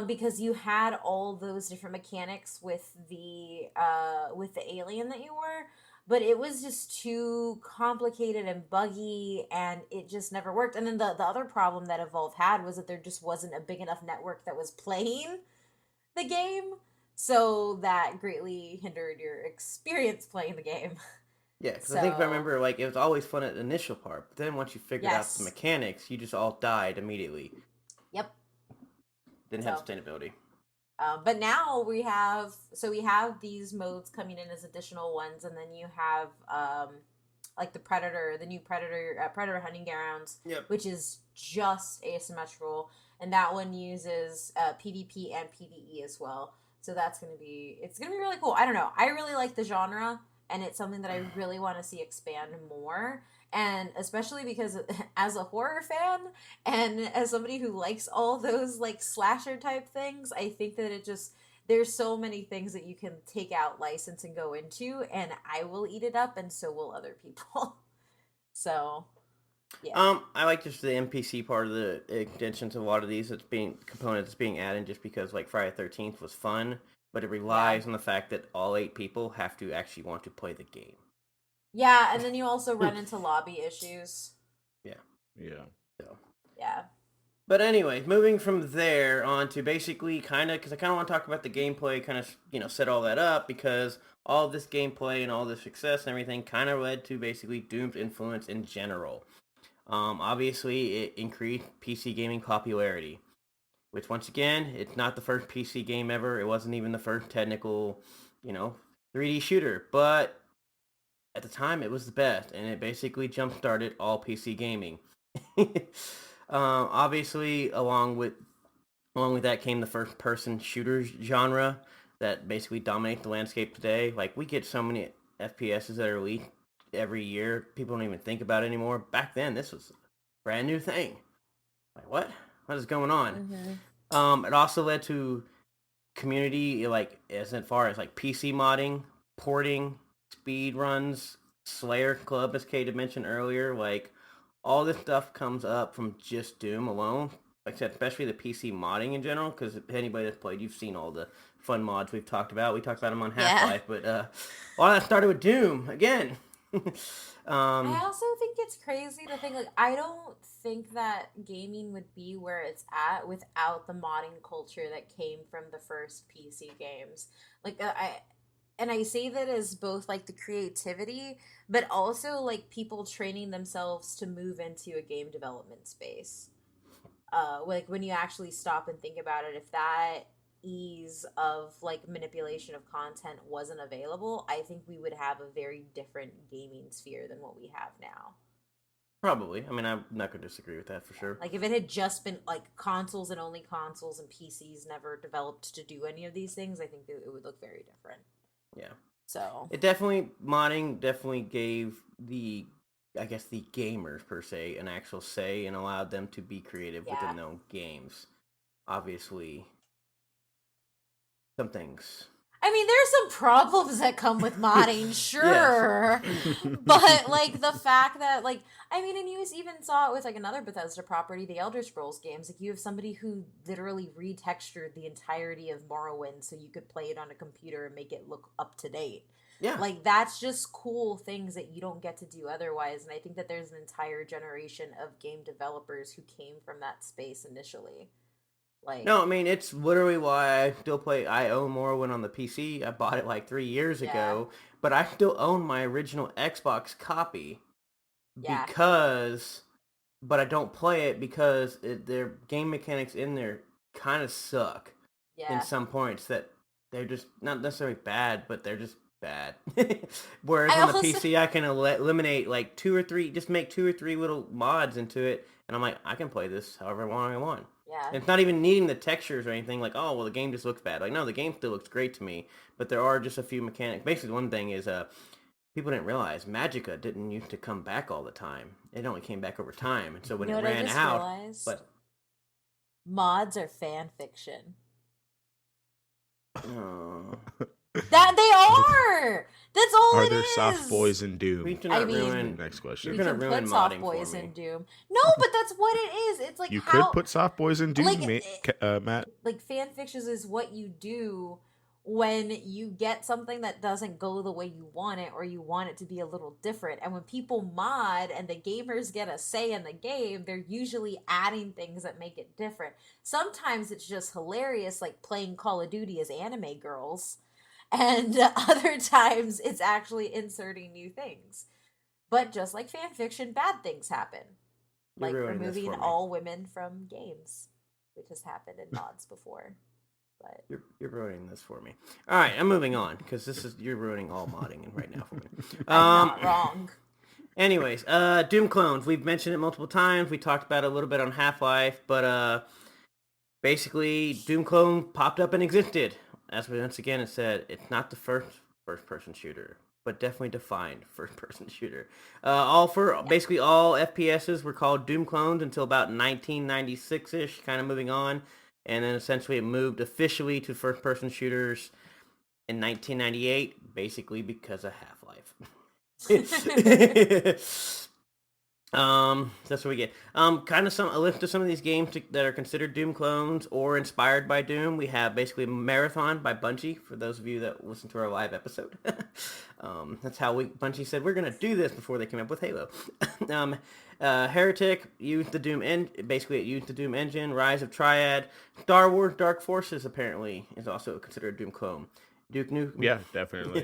because you had all those different mechanics with the alien that you were, but it was just too complicated and buggy, and it just never worked. And then the other problem that Evolve had was that there just wasn't a big enough network that was playing the game. So that greatly hindered your experience playing the game. Yeah, because I think if I remember, like, it was always fun at the initial part, but then once you figured out the mechanics, you just all died immediately. Yep. Didn't have sustainability. But now we have these modes coming in as additional ones, and then you have like the new predator hunting grounds, which is just asymmetrical, and that one uses PvP and PvE as well. So it's gonna be really cool. I don't know. I really like the genre, and it's something that I really want to see expand more. And especially because as a horror fan and as somebody who likes all those like slasher type things, I think that there's so many things that you can take out license and go into, and I will eat it up, and so will other people. So yeah. I like just the NPC part of the extensions of a lot of these components that's being added just because like Friday 13th was fun, but it relies on the fact that all 8 people have to actually want to play the game. Yeah, and then you also run into lobby issues. Yeah. So. Yeah. But anyway, moving from there on to basically because I kind of want to talk about the gameplay, kind of, set all that up, because all of this gameplay and all this success and everything kind of led to basically Doom's influence in general. Obviously, it increased PC gaming popularity, which once again, it's not the first PC game ever. It wasn't even the first technical, 3D shooter, but at the time it was the best, and it basically jump-started all PC gaming. Obviously, along with that came the first-person shooter genre that basically dominates the landscape today. Like, we get so many FPSs that are released every year, people don't even think about it anymore. Back then, this was a brand new thing. Like, what is going on? Mm-hmm. It also led to community, like, as far as like PC modding, porting, speed runs, Slayer Club, as Kate had mentioned earlier. Like, all this stuff comes up from just Doom alone, except especially the PC modding in general, because anybody that's played, you've seen all the fun mods we've talked about. We talked about them on Half-Life, but all that started with Doom again. I also think it's crazy to think, like, I don't think that gaming would be where it's at without the modding culture that came from the first PC games. Like, I say that as both like the creativity, but also like people training themselves to move into a game development space. Like when you actually stop and think about it, if that ease of like manipulation of content wasn't available, I think we would have a very different gaming sphere than what we have now. Probably. I mean, I'm not going to disagree with that for sure. Like if it had just been like consoles and only consoles and PCs never developed to do any of these things, I think it would look very different. Yeah. So modding definitely gave the I guess, the gamers per se an actual say and allowed them to be creative Yeah. within their own games. Obviously, some things. I mean, there's some problems that come with modding, Yes. sure. But like the fact that like I mean, and you even saw it with like another Bethesda property, the Elder Scrolls games. Like you have somebody who literally retextured the entirety of Morrowind so you could play it on a computer and make it look up to date. Yeah. Like that's just cool things that you don't get to do otherwise. And I think that there's an entire generation of game developers who came from that space initially. Like, No, I mean it's literally why I still play. I own Morrowind on the PC. I bought it like 3 years yeah, ago, but I still own my original Xbox copy yeah, because, but I don't play it because their game mechanics in there kind of suck in yeah. some points that they're just not necessarily bad, but they're just bad. Whereas I on the also PC, I can eliminate like two or three, just make 2 or 3 little mods into it, and I'm like, I can play this however long I want. yeah. And it's not even needing the textures or anything like, oh, well, the game just looks bad. Like, no, the game still looks great to me, but there are just a few mechanics. Basically, one thing is, people didn't realize Magica didn't used to come back all the time. It only came back over time, and so You when know it what I ran just out, realized? but Mods are fan fiction. oh, That they are. That's all Are it there soft is. boys in Doom? we do I not mean, ruin. Next You're we question. gonna can ruin put soft modding boys for me. in Doom. No, but that's what it is. It's like You could how put soft boys in Doom, like Matt. like fan fictions is what you do when you get something that doesn't go the way you want it or you want it to be a little different. And when people mod and the gamers get a say in the game, they're usually adding things that make it different. Sometimes it's just hilarious, like playing Call of Duty as anime girls, and other times it's actually inserting new things. But just like fan fiction, bad things happen, You're like ruining this removing for me. all women from games, which has happened in mods before. But You're ruining this for me. All right, I'm moving on because this is you're ruining all modding right now for me. I'm not wrong. Anyways, Doom clones. We've mentioned it multiple times. We talked about it a little bit on Half-Life, but basically, Doom clone popped up and existed. As we once again it said, it's not the first person shooter, but definitely defined first person shooter. Yeah. Basically all FPSs were called Doom clones until about 1996 ish, kind of moving on, and then essentially it moved officially to first person shooters in 1998, basically because of Half-Life. That's what we get. Kind of a list of some of these games that are considered Doom clones or inspired by Doom. We have basically Marathon by Bungie, for those of you that listen to our live episode. That's how Bungie said we're gonna do this before they came up with Halo. Heretic used the basically it used the Doom engine. Rise of Triad, Star Wars Dark Forces apparently is also considered a Doom clone. Duke Nukem, Yeah, definitely.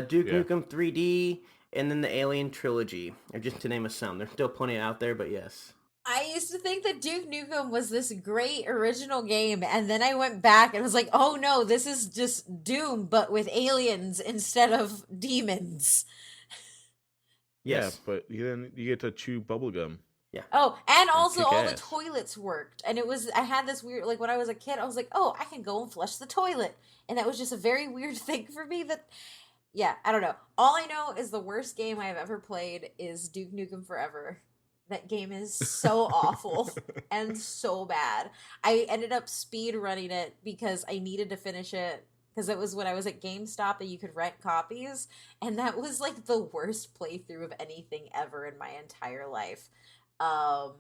Duke Yeah. Nukem 3D, and then the Alien trilogy, or just to name a some. There's still plenty out there, but yes. I used to think that Duke Nukem was this great original game, and then I went back and was like, oh no, this is just Doom, but with aliens instead of demons. Yeah, Yes. but then you get to chew bubblegum. Yeah. Oh, and also kick all the ass. toilets worked. And I had this weird, like when I was a kid, I was like, oh, I can go and flush the toilet. And that was just a very weird thing for me that, yeah, I don't know. All I know is the worst game I've ever played is Duke Nukem Forever. That game is so awful and so bad. I ended up speed running it because I needed to finish it because it was when I was at GameStop and you could rent copies, and that was like the worst playthrough of anything ever in my entire life. Um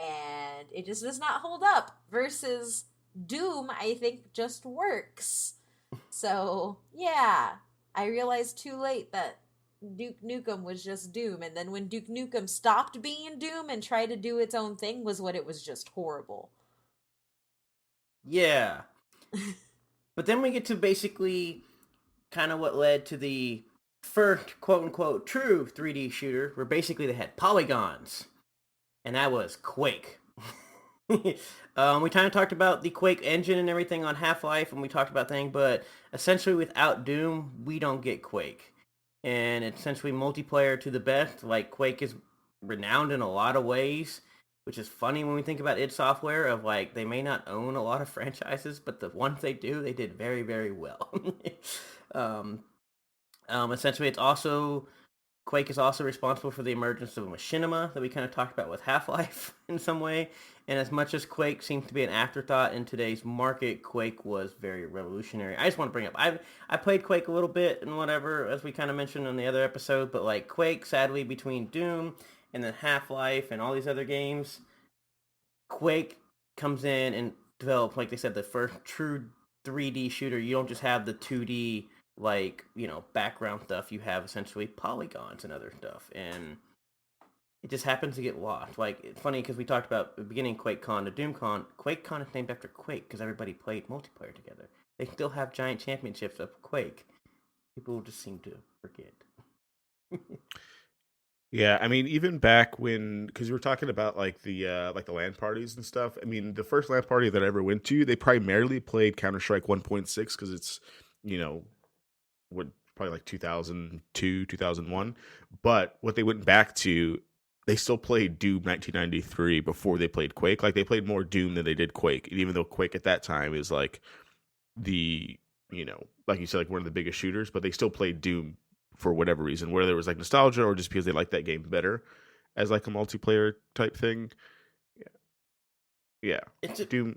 and it just does not hold up versus Doom, I think just works. So, yeah, I realized too late that Duke Nukem was just Doom, and then when Duke Nukem stopped being Doom and tried to do its own thing was when it was just horrible. Yeah. But then we get to basically kind of what led to the first quote unquote true 3D shooter, where basically they had polygons, and that was Quake. We kind of talked about the Quake engine and everything on Half-Life, and we talked about things, but essentially without Doom, we don't get Quake. And it's essentially multiplayer to the best. Like, Quake is renowned in a lot of ways, which is funny when we think about id Software, of like, they may not own a lot of franchises, but the ones they do, they did very, very well. um, Essentially, it's also Quake is also responsible for the emergence of machinima that we kind of talked about with Half-Life in some way. And as much as Quake seems to be an afterthought in today's market, Quake was very revolutionary. I just want to bring up, I played Quake a little bit and whatever, as we kind of mentioned in the other episode, but like Quake, sadly, between Doom and then Half-Life and all these other games, Quake comes in and develops, like they said, the first true 3D shooter. You don't just have the 2D like background stuff. You have essentially polygons and other stuff, and it just happens to get lost. Like it's funny because we talked about the beginning QuakeCon to DoomCon. QuakeCon is named after Quake because everybody played multiplayer together. They still have giant championships of Quake. People just seem to forget. Yeah, I mean, even back when, because we were talking about like the LAN parties and stuff. I mean, the first LAN party that I ever went to, they primarily played Counter Strike 1.6 because it's, you know, what probably like 2002, 2001. But what they went back to, they still played Doom 1993 before they played Quake. Like they played more Doom than they did Quake, even though Quake at that time is like the, like you said, like one of the biggest shooters. But they still played Doom for whatever reason, whether it was like nostalgia or just because they liked that game better as like a multiplayer type thing. Yeah, It's a, Doom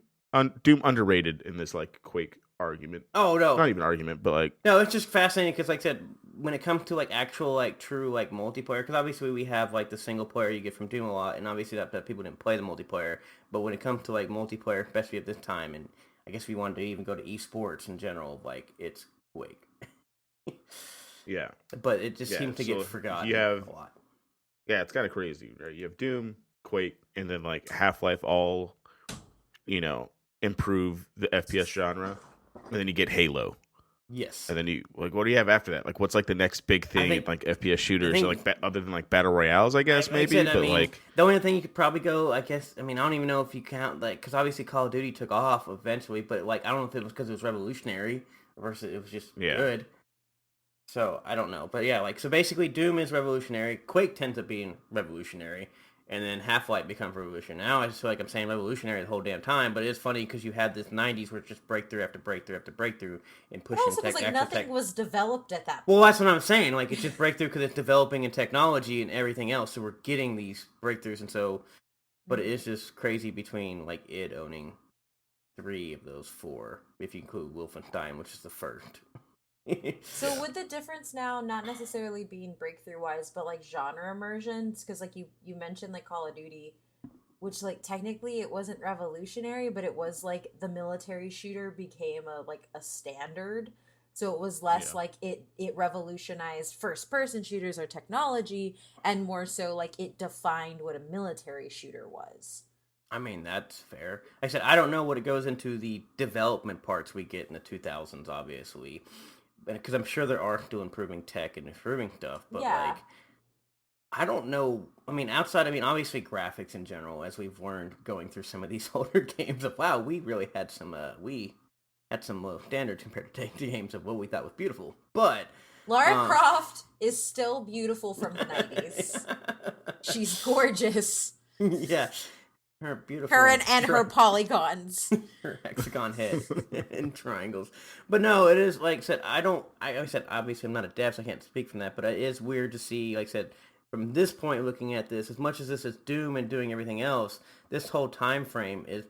underrated in this like Quake argument. oh no, Not even argument, but like no, it's just fascinating because, like I said, when it comes to like actual like true like multiplayer, because obviously we have like the single player you get from Doom a lot, and obviously that people didn't play the multiplayer. But when it comes to like multiplayer, especially at this time, and I guess we wanted to even go to esports in general, like it's Quake. yeah, But it just yeah. seems to get So forgotten you have a lot. yeah, it's kind of crazy, right? You have Doom, Quake, and then like Half-Life all, improve the FPS genre, and then you get Halo. Yes, And then you like, what do you have after that? Like, what's like the next big thing in like FPS shooters, think like other than like battle royales, I guess like I maybe. said, But like, the only thing you could probably go, I guess, I mean, I don't even know if you count like because obviously Call of Duty took off eventually, but like I don't know if it was because it was revolutionary versus it was just yeah, good. So I don't know, but yeah, like so basically, Doom is revolutionary. Quake tends up being revolutionary, and then Half-Life becomes revolutionary. Now I just feel like I'm saying revolutionary the whole damn time, but it's funny because you had this '90s where it's just breakthrough after breakthrough after breakthrough in But pushing also, it was like actual nothing tech. was developed at that Well, point. that's what I'm saying. Like it's just breakthrough because it's developing in technology and everything else. So we're getting these breakthroughs, and so, but it Mhm. is just crazy between like it owning 3 of those 4, if you include Wolfenstein, which is the first. So yeah, would the difference now not necessarily being breakthrough wise, but like genre immersions? Because like you mentioned like Call of Duty, which like technically it wasn't revolutionary, but it was like the military shooter became a standard. So it was less yeah. like it revolutionized first person shooters or technology, and more so like it defined what a military shooter was. I mean, that's fair. Like I said, I don't know what it goes into the development parts we get in the 2000s, obviously, because I'm sure there are still improving tech and improving stuff. But Yeah. like, I don't know. I mean, outside, I mean, obviously graphics in general, as we've learned going through some of these older games. Of wow, we really had some. We had some low standards compared to games of what we thought was beautiful. But, Lara um, Croft is still beautiful from the 90s. She's gorgeous. yeah, her Her beautiful and her polygons. her hexagon head and triangles. But no, it is like I said. I don't. Like I said, obviously, I'm not a dev, so I can't speak from that. But it is weird to see, like I said, from this point, looking at this, as much as this is Doom and doing everything else, this whole time frame is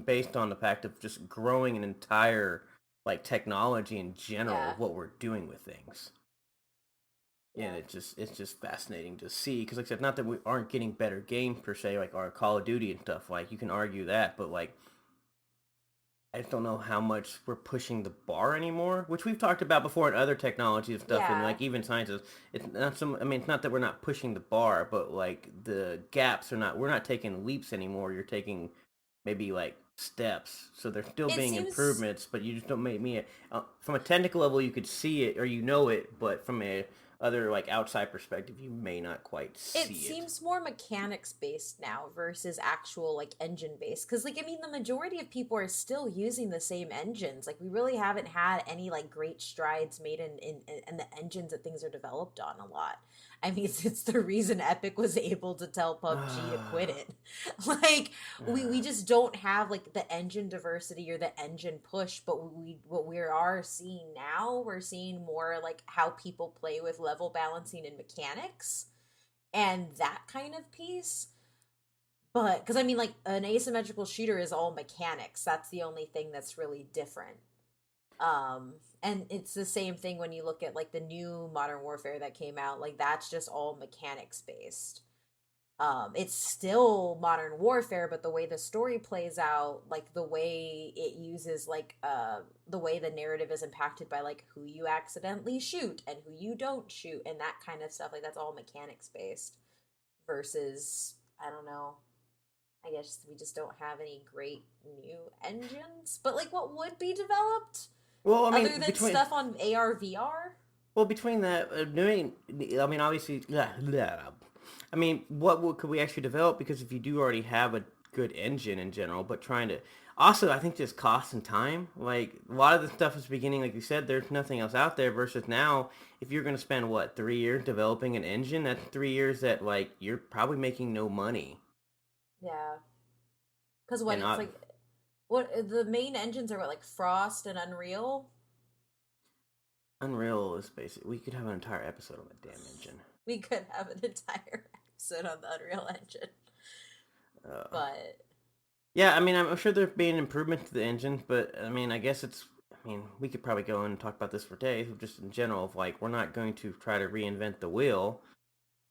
based on the fact of just growing an entire like technology in general Yeah. of what we're doing with things. And Yeah. it's just fascinating to see because like I said, not that we aren't getting better games per se, like our Call of Duty and stuff. Like you can argue that, but like I just don't know how much we're pushing the bar anymore, which we've talked about before in other technology and stuff, and Yeah. like even sciences. It's not some. I mean, it's not that we're not pushing the bar, but like the gaps are not. We're not taking leaps anymore. You're taking maybe like steps. So there's still It being seems improvements, but you just don't make me. From a technical level, you could see it or you know it, but from a other like outside perspective, you may not quite it see it. seems more mechanics based now versus actual like engine based, because like I mean the majority of people are still using the same engines. Like we really haven't had any like great strides made in the engines that things are developed on a lot. I mean it's the reason Epic was able to tell PUBG to quit it. Like we just don't have like the engine diversity or the engine push, but we what we are seeing now, we're seeing more like how people play with level balancing and mechanics and that kind of piece. But because I mean, like an asymmetrical shooter is all mechanics. That's the only thing that's really different. And it's the same thing when you look at like the new Modern Warfare that came out. Like that's just all mechanics based. It's still Modern Warfare, but the way the story plays out, like the way it uses like the way the narrative is impacted by like who you accidentally shoot and who you don't shoot and that kind of stuff. Like that's all mechanics based versus I don't know. I guess we just don't have any great new engines. But like what would be developed Well, I mean, other than stuff on AR VR? well, between that, doing, I mean, obviously, I mean, could we actually develop? Because if you do already have a good engine in general, but trying to, also, I think just cost and time. Like a lot of the stuff is beginning, like you said, there's nothing else out there. Versus now, if you're going to spend what 3 years developing an engine, that's 3 years that like you're probably making no money. Yeah. Because what And it's like what the main engines are what like Frost and Unreal. Unreal is basically, we could have an entire episode on the damn engine. We could have an entire episode on the Unreal Engine. But yeah, I mean, I'm sure there's been improvement to the engine, but I mean, I guess it's. I mean, we could probably go and talk about this for days, just in general. Of like, we're not going to try to reinvent the wheel,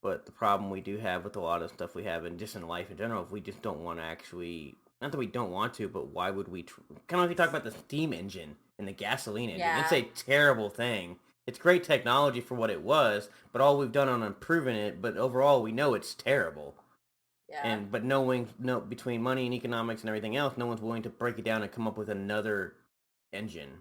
but the problem we do have with a lot of stuff we have, and just in life in general, if we just don't want to actually. Not that we don't want to, but why would we? Kind of like you talk about the steam engine and the gasoline engine. Yeah. It's a terrible thing. It's great technology for what it was, but all we've done on improving it, but overall we know it's terrible. yeah. But between money and economics and everything else, no one's willing to break it down and come up with another engine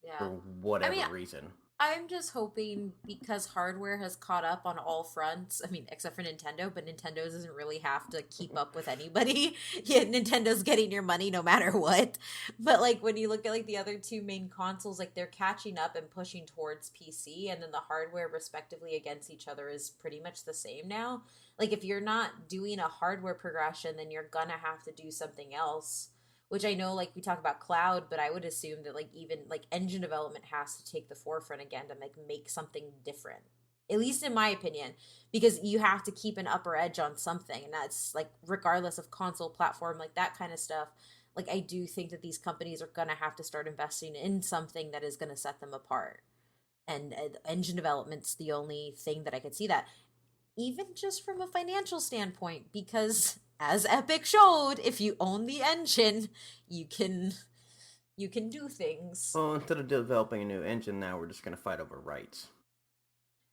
Yeah. for whatever reason. I'm just hoping because hardware has caught up on all fronts. I mean, except for Nintendo, but Nintendo doesn't really have to keep up with anybody. Yeah, Nintendo's getting your money no matter what. But like when you look at like the other two main consoles, like they're catching up and pushing towards PC, and then the hardware respectively against each other is pretty much the same now. Like if you're not doing a hardware progression, then you're gonna have to do something else, which I know like we talk about cloud, but I would assume that like even like engine development has to take the forefront again to like make something different, at least in my opinion, because you have to keep an upper edge on something, and that's like regardless of console platform, like that kind of stuff. Like I do think that these companies are gonna have to start investing in something that is gonna set them apart, and engine development's the only thing that I could see that, even just from a financial standpoint, because as Epic showed, if you own the engine, you can do things. Well, instead of developing a new engine, now we're just going to fight over rights.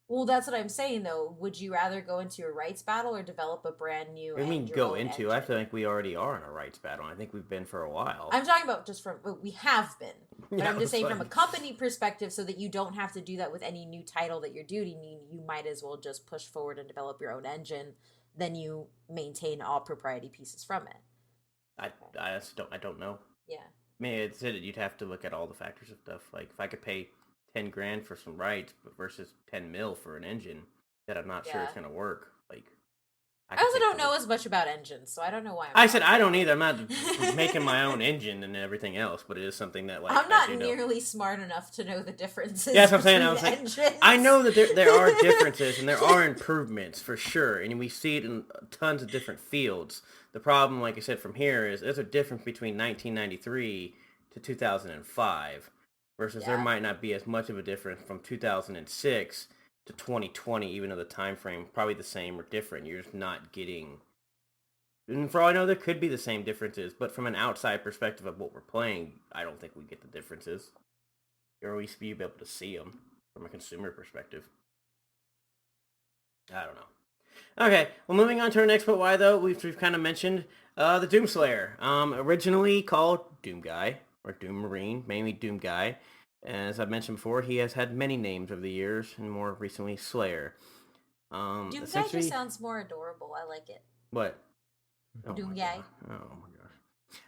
Well, that's what I'm saying though. Would you rather go into a rights battle or develop a brand new? I mean, go into. Engine? I feel like we already are in a rights battle. I think we've been for a while. I'm talking about just from we have been, but Yeah, I'm just saying like, from a company perspective, so that you don't have to do that with any new title that you're doing. You might as well just push forward and develop your own engine. Then you maintain all propriety pieces from it. I don't know. Yeah. I mean, it's it. You'd have to look at all the factors of stuff. Like if I could pay 10 grand for some rights, but versus 10 mil for an engine that I'm not sure it's gonna work. Like I also don't know as much about engines, so I don't know why. I said I don't either. I'm not making my own engine and everything else, but it is something that like I'm not you know. nearly smart enough to know the differences. Yeah, that's what I'm saying. I was like, engines. I know that there are differences and there are improvements for sure, and we see it in tons of different fields. The problem, like I said, from here is there's a difference between 1993 to 2005, versus there might not be as much of a difference from 2006 to 2020, even though the time frame probably the same or different. You're just not getting. And for all I know, there could be the same differences, but from an outside perspective of what we're playing, I don't think we get the differences. Or at least be able to see them from a consumer perspective. I don't know. Okay, well, moving on to our next but why though, we've kind of mentioned the Doomslayer. Originally called Doom Guy or Doom Marine, mainly Doom Guy. As I've mentioned before, he has had many names over the years, and more recently Slayer. Doom Guy just sounds more adorable. I like it. What? Doom Guy. Oh my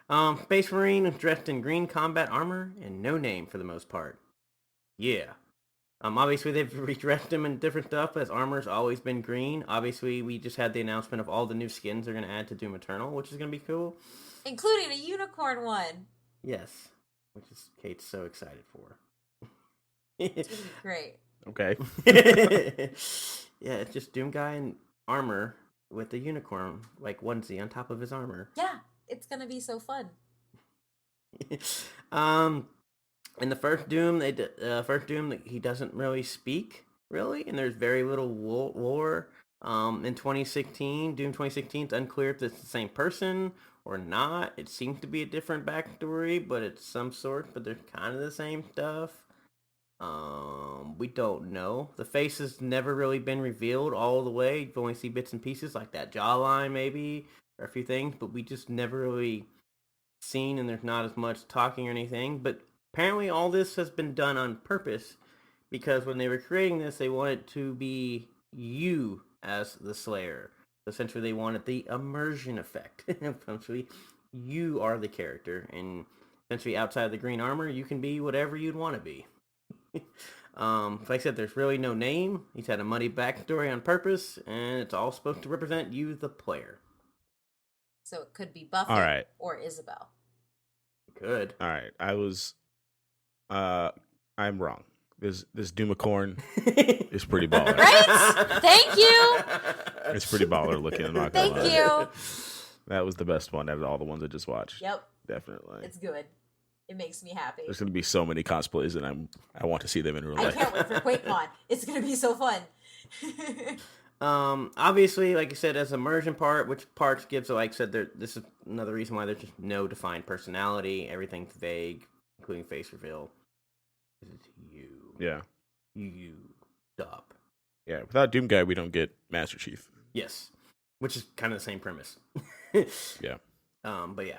gosh. Space Marine dressed in green combat armor and no name for the most part. Yeah. Obviously they've redressed him in different stuff, but his armor's always been green. Obviously, we just had the announcement of all the new skins they're going to add to Doom Eternal, which is going to be cool. Including a unicorn one. Yes. Which is Kate's so excited for. It's going to be great. Okay. Yeah, it's just Doom guy in armor with a unicorn like onesie on top of his armor. Yeah, it's gonna be so fun. um, in the first Doom, he doesn't really speak really, and there's very little lore. In 2016, Doom 2016, it's unclear if it's the same person or not. It seems to be a different backstory, but it's some sort. But they're kind of the same stuff. We don't know. The face has never really been revealed all the way. You've only seen bits and pieces like that jawline, maybe, or a few things, but we just never really seen, and there's not as much talking or anything. But apparently, all this has been done on purpose because when they were creating this, they wanted to be you as the Slayer. Essentially, they wanted the immersion effect. Essentially, you are the character, and essentially, outside of the green armor, you can be whatever you'd want to be. Like I said, there's really no name. He's had a muddy backstory on purpose, and it's all supposed to represent you, the player. So it could be Buffett All right. or Isabel. Good. All right. I'm wrong. This Doomicorn is pretty baller. Right? Thank you. It's pretty baller looking. I'm not gonna Thank lie. you. That was the best one out of all the ones I just watched. Yep, Definitely. it's good. It makes me happy. There's gonna be so many cosplays, and I want to see them in real I life. can't wait for QuakeCon. It's gonna be so fun. Obviously, like I said, as immersion part, which parts gives, like I said, this is another reason why there's just no defined personality. Everything's vague, including face reveal. It's you. Yeah. You. Stop. Yeah. Without Doom Guy, we don't get Master Chief. Yes. Which is kind of the same premise. Yeah. But yeah.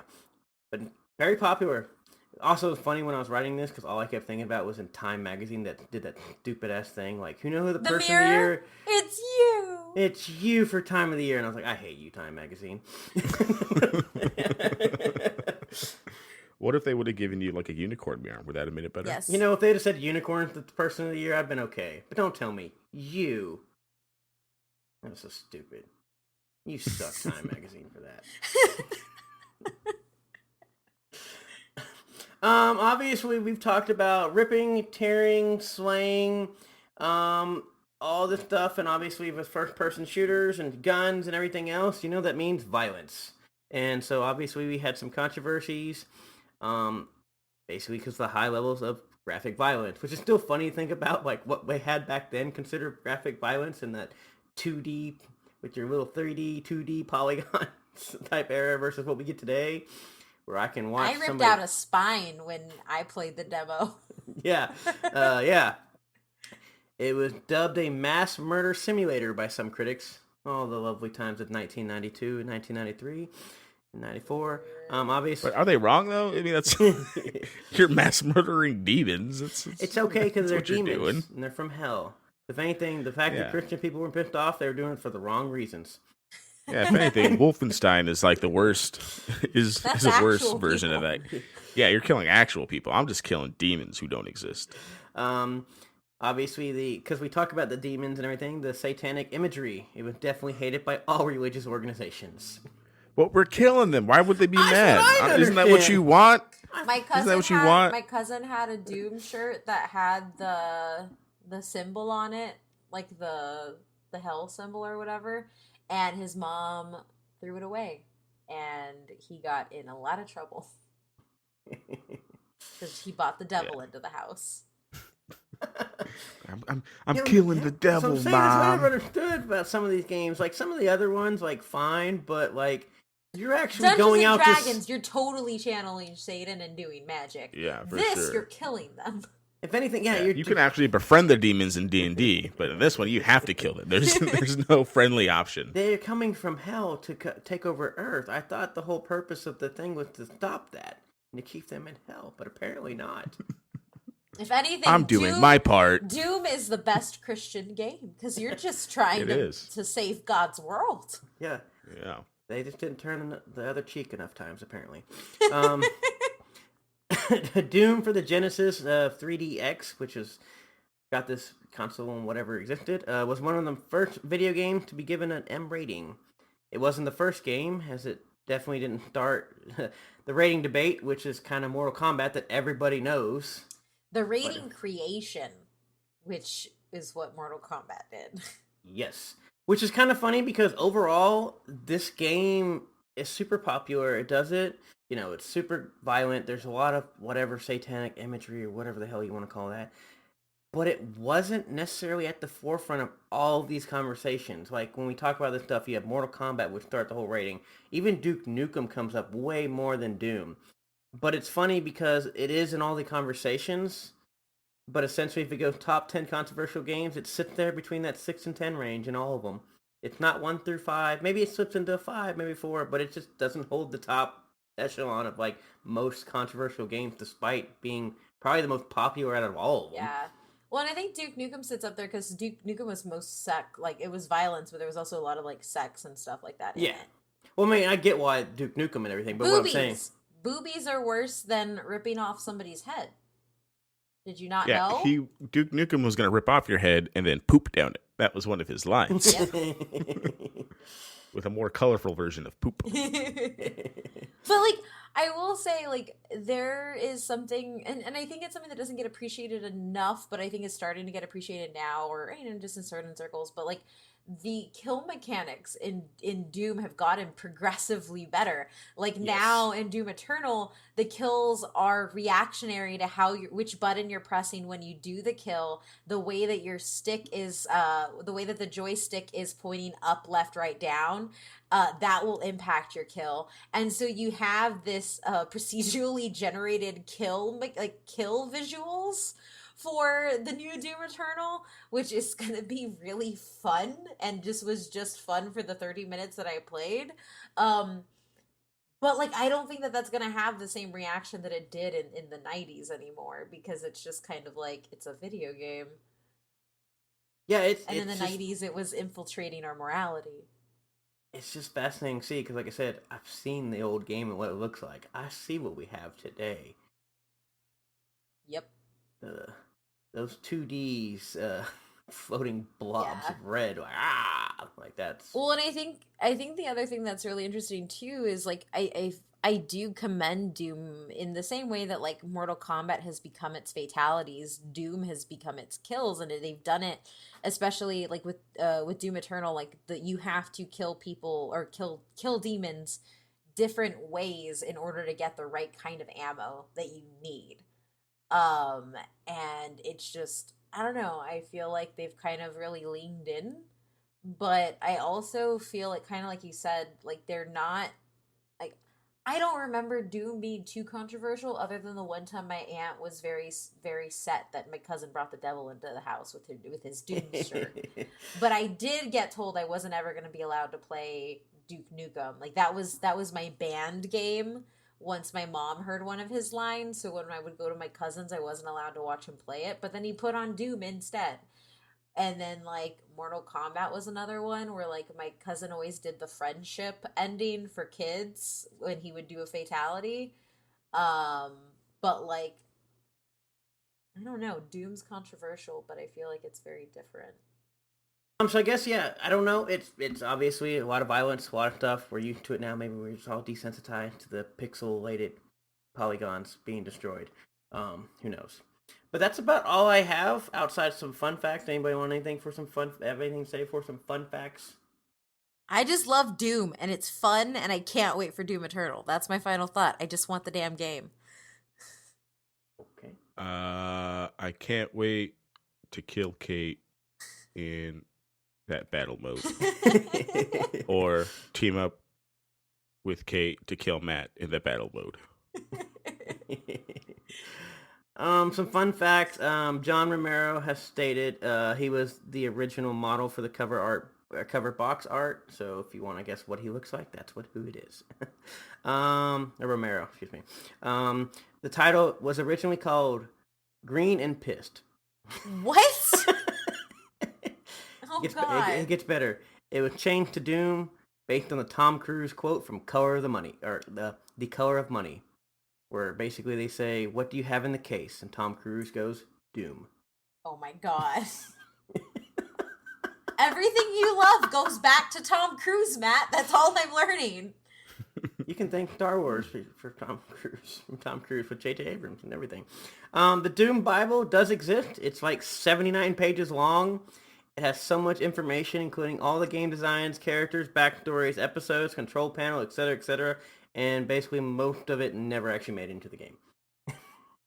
But very popular. Also, it's funny when I was writing this because all I kept thinking about was in Time magazine that did that stupid ass thing, like, you know who the person of the mirror? year? It's you. It's you for Time of the Year, and I was like, I hate you, Time magazine. What if they would have given you like a unicorn mirror? Would that have made it better? Yes. You know, if they'd have said unicorn the person of the year, I'd been okay. But don't tell me you. That was so stupid. You suck, Time magazine, for that. Obviously, we've talked about ripping, tearing, slaying, all this stuff, and obviously with first-person shooters and guns and everything else, you know that means violence. And so obviously we had some controversies, basically because of the high levels of graphic violence, which is still funny to think about, like what we had back then considered graphic violence in that 2D with your little 3D, 2D polygons type era versus what we get today, where I can watch. I ripped out a spine when I played the demo. Yeah, yeah. It was dubbed a mass murder simulator by some critics. Oh, the lovely times of 1992 and 1993 and 94. Obviously, But are they wrong though? I mean, that's you're mass murdering demons. it's okay because they're what you're demons doing. and they're from hell. If anything, the fact that Yeah. Christian people were pissed off, they were doing it for the wrong reasons. Yeah, if anything, Wolfenstein is like the worst. Is That's a worse actual version of people. that. Yeah, you're killing actual people. I'm just killing demons who don't exist. Obviously, because we talk about the demons and everything, the satanic imagery, it was definitely hated by all religious organizations. But we're killing them. Why would they be That's what mad? I Isn't that what understand. you want? My cousin that what you had, want? My cousin had a Doom shirt that had the symbol on it, like the hell symbol or whatever, and his mom threw it away, and he got in a lot of trouble because he bought the devil into the house. I'm killing the devil, That's what I've Mom. understood about some of these games. Like some of the other ones, like fine, but like you're actually Dungeons going and out Dragons, to. you're totally channeling Satan and doing magic. Yeah, for this, sure. you're killing them. If anything, yeah, Yeah, you're you can actually befriend the demons in D&D, but in this one, you have to kill them. There's no friendly option. They're coming from hell to take over Earth. I thought the whole purpose of the thing was to stop that and to keep them in hell, but apparently not. If anything, I'm doing Doom, my part. Doom is the best Christian game because you're just trying to save God's world. Yeah, Yeah. they just didn't turn the other cheek enough times, apparently. Doom for the Genesis 3DX, which has got this console and whatever existed, was one of the first video games to be given an M rating. It wasn't the first game, as it definitely didn't start the rating debate, which is kind of Mortal Kombat that everybody knows. The rating creation, which is what Mortal Kombat did. Yes. Which is kind of funny because overall, this game is super popular. It does it. It's super violent. There's a lot of whatever satanic imagery or whatever the hell you want to call that. But it wasn't necessarily at the forefront of all of these conversations. Like when we talk about this stuff, you have Mortal Kombat, which start the whole rating. Even Duke Nukem comes up way more than Doom. But it's funny because it is in all the conversations. But essentially, if you go top 10 controversial games, it sits there between that 6 and 10 range in all of them. It's not 1 through 5. Maybe it slips into 5, maybe 4, but it just doesn't hold the top echelon of like most controversial games, despite being probably the most popular out of all of them. Yeah. Well, and I think Duke Nukem sits up there because Duke Nukem was most like it was violence, but there was also a lot of like sex and stuff like that. Yeah. Well, I mean, I get why Duke Nukem and everything, but what I'm saying, Boobies are worse than ripping off somebody's head. Did you not Yeah, know? Duke Nukem was going to rip off your head and then poop down it. That was one of his lines. With a more colorful version of poop. But like I will say, like, there is something, and I think it's something that doesn't get appreciated enough, but I think it's starting to get appreciated now, or just in certain circles. But like the kill mechanics in Doom have gotten progressively better. Like now in Doom Eternal, the kills are reactionary to which button you're pressing when you do the kill, the way that your stick is, the way that the joystick is pointing up, left, right, down. That will impact your kill, and so you have this procedurally generated kill visuals for the new Doom Eternal, which is going to be really fun and was just fun for the 30 minutes that I played. But like I don't think that that's going to have the same reaction that it did in the 90s anymore, because it's just kind of like it's a video game. Yeah, in the 90s it was infiltrating our morality. It's just fascinating to see because, like I said, I've seen the old game and what it looks like. I see what we have today. Yep. Those 2Ds floating blobs of red, like that's. Well, and I think the other thing that's really interesting too is like I do commend Doom in the same way that like Mortal Kombat has become its fatalities, Doom has become its kills, and they've done it especially like with Doom Eternal, like you have to kill people or kill demons different ways in order to get the right kind of ammo that you need. And it's just, I don't know, I feel like they've kind of really leaned in, but I also feel like, kind of like you said, like they're not, like, I don't remember Doom being too controversial other than the one time my aunt was very, very set that my cousin brought the devil into the house with his Doom shirt. But I did get told I wasn't ever going to be allowed to play Duke Nukem. Like that was my banned game once my mom heard one of his lines. So when I would go to my cousin's, I wasn't allowed to watch him play it. But then he put on Doom instead. And then like Mortal Kombat was another one where like my cousin always did the friendship ending for kids when he would do a fatality. But like I don't know, Doom's controversial, but I feel like it's very different. So I guess I don't know. It's obviously a lot of violence, a lot of stuff. We're used to it now. Maybe we're just all desensitized to the pixelated polygons being destroyed. Who knows? But that's about all I have outside some fun facts. Anybody want anything for some fun? Have anything to say for some fun facts? I just love Doom, and it's fun, and I can't wait for Doom Eternal. That's my final thought. I just want the damn game. Okay. I can't wait to kill Kate in that battle mode. Or team up with Kate to kill Matt in that battle mode. Some fun facts. John Romero has stated he was the original model for the cover box art. So if you want to guess what he looks like, that's who it is. Romero, excuse me. The title was originally called Green and Pissed. What? Oh God! It gets better. It was changed to Doom based on the Tom Cruise quote from Color of the Money, or the Color of Money, where basically they say, "What do you have in the case?" And Tom Cruise goes, "Doom." Oh my God! Everything you love goes back to Tom Cruise, Matt. That's all I'm learning. You can thank Star Wars for Tom Cruise, from Tom Cruise with J.J. Abrams and everything. The Doom Bible does exist. It's like 79 pages long. It has so much information, including all the game designs, characters, backstories, episodes, control panel, etc., etc. And basically, most of it never actually made it into the game.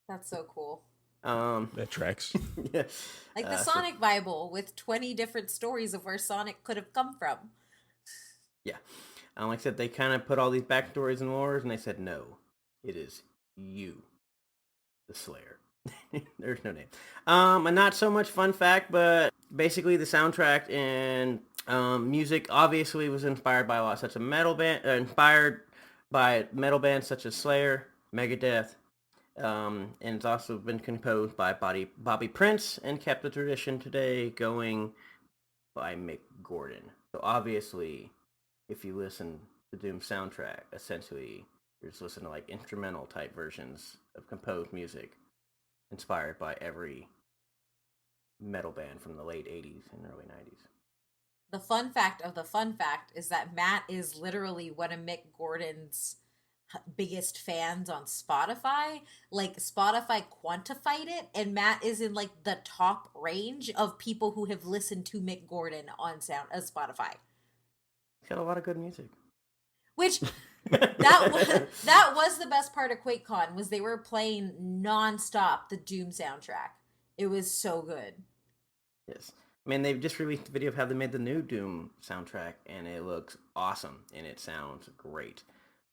That's so cool. That tracks. Yeah. Like the So, Sonic Bible with 20 different stories of where Sonic could have come from. yeah. Like I said, they kind of put all these backstories and lores, and they said, no, it is you, the Slayer. There's no name. And not so much fun fact, but basically the soundtrack and music obviously was inspired by a lot such a metal band, inspired by metal bands such as Slayer, Megadeth, and it's also been composed by Bobby Prince and kept the tradition today going by Mick Gordon. So obviously, if you listen to Doom soundtrack, essentially you're just listening to like instrumental type versions of composed music inspired by every metal band from the late 80s and early 90s. The fun fact of the fun fact is that Matt is literally one of Mick Gordon's biggest fans on Spotify. Like Spotify quantified it, and Matt is in like the top range of people who have listened to Mick Gordon on Spotify. He's got a lot of good music. Which that was the best part of QuakeCon was they were playing nonstop the Doom soundtrack. It was so good. Yes. I mean, they've just released a video of how they made the new Doom soundtrack, and it looks awesome, and it sounds great.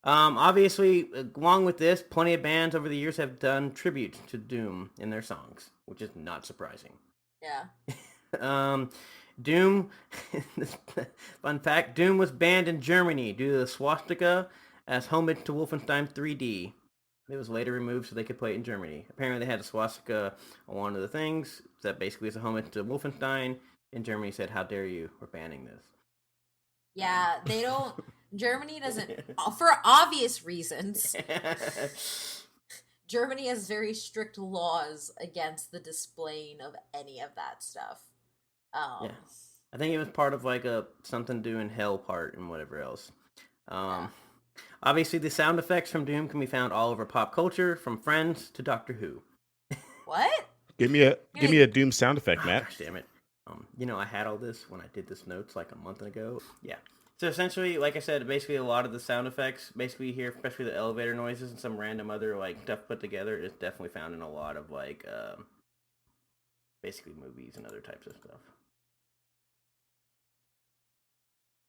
Obviously, along with this, plenty of bands over the years have done tribute to Doom in their songs, which is not surprising. Yeah. Doom, fun fact, Doom was banned in Germany due to the swastika as homage to Wolfenstein 3D. It was later removed so they could play it in Germany. Apparently they had a swastika on one of the things that basically is a homage to Wolfenstein. In Germany said, how dare you, we're banning this. Yeah, they don't... Germany doesn't... For obvious reasons. Germany has very strict laws against the displaying of any of that stuff. Yeah. I think it was part of like a something to do in hell part and whatever else. Obviously, the sound effects from Doom can be found all over pop culture, from Friends to Doctor Who. What? Give me a Doom sound effect, Matt. Gosh damn it. I had all this when I did this notes like a month ago. Yeah. So essentially, like I said, basically a lot of the sound effects, basically you hear, especially the elevator noises and some random other like stuff put together, is definitely found in a lot of like basically movies and other types of stuff.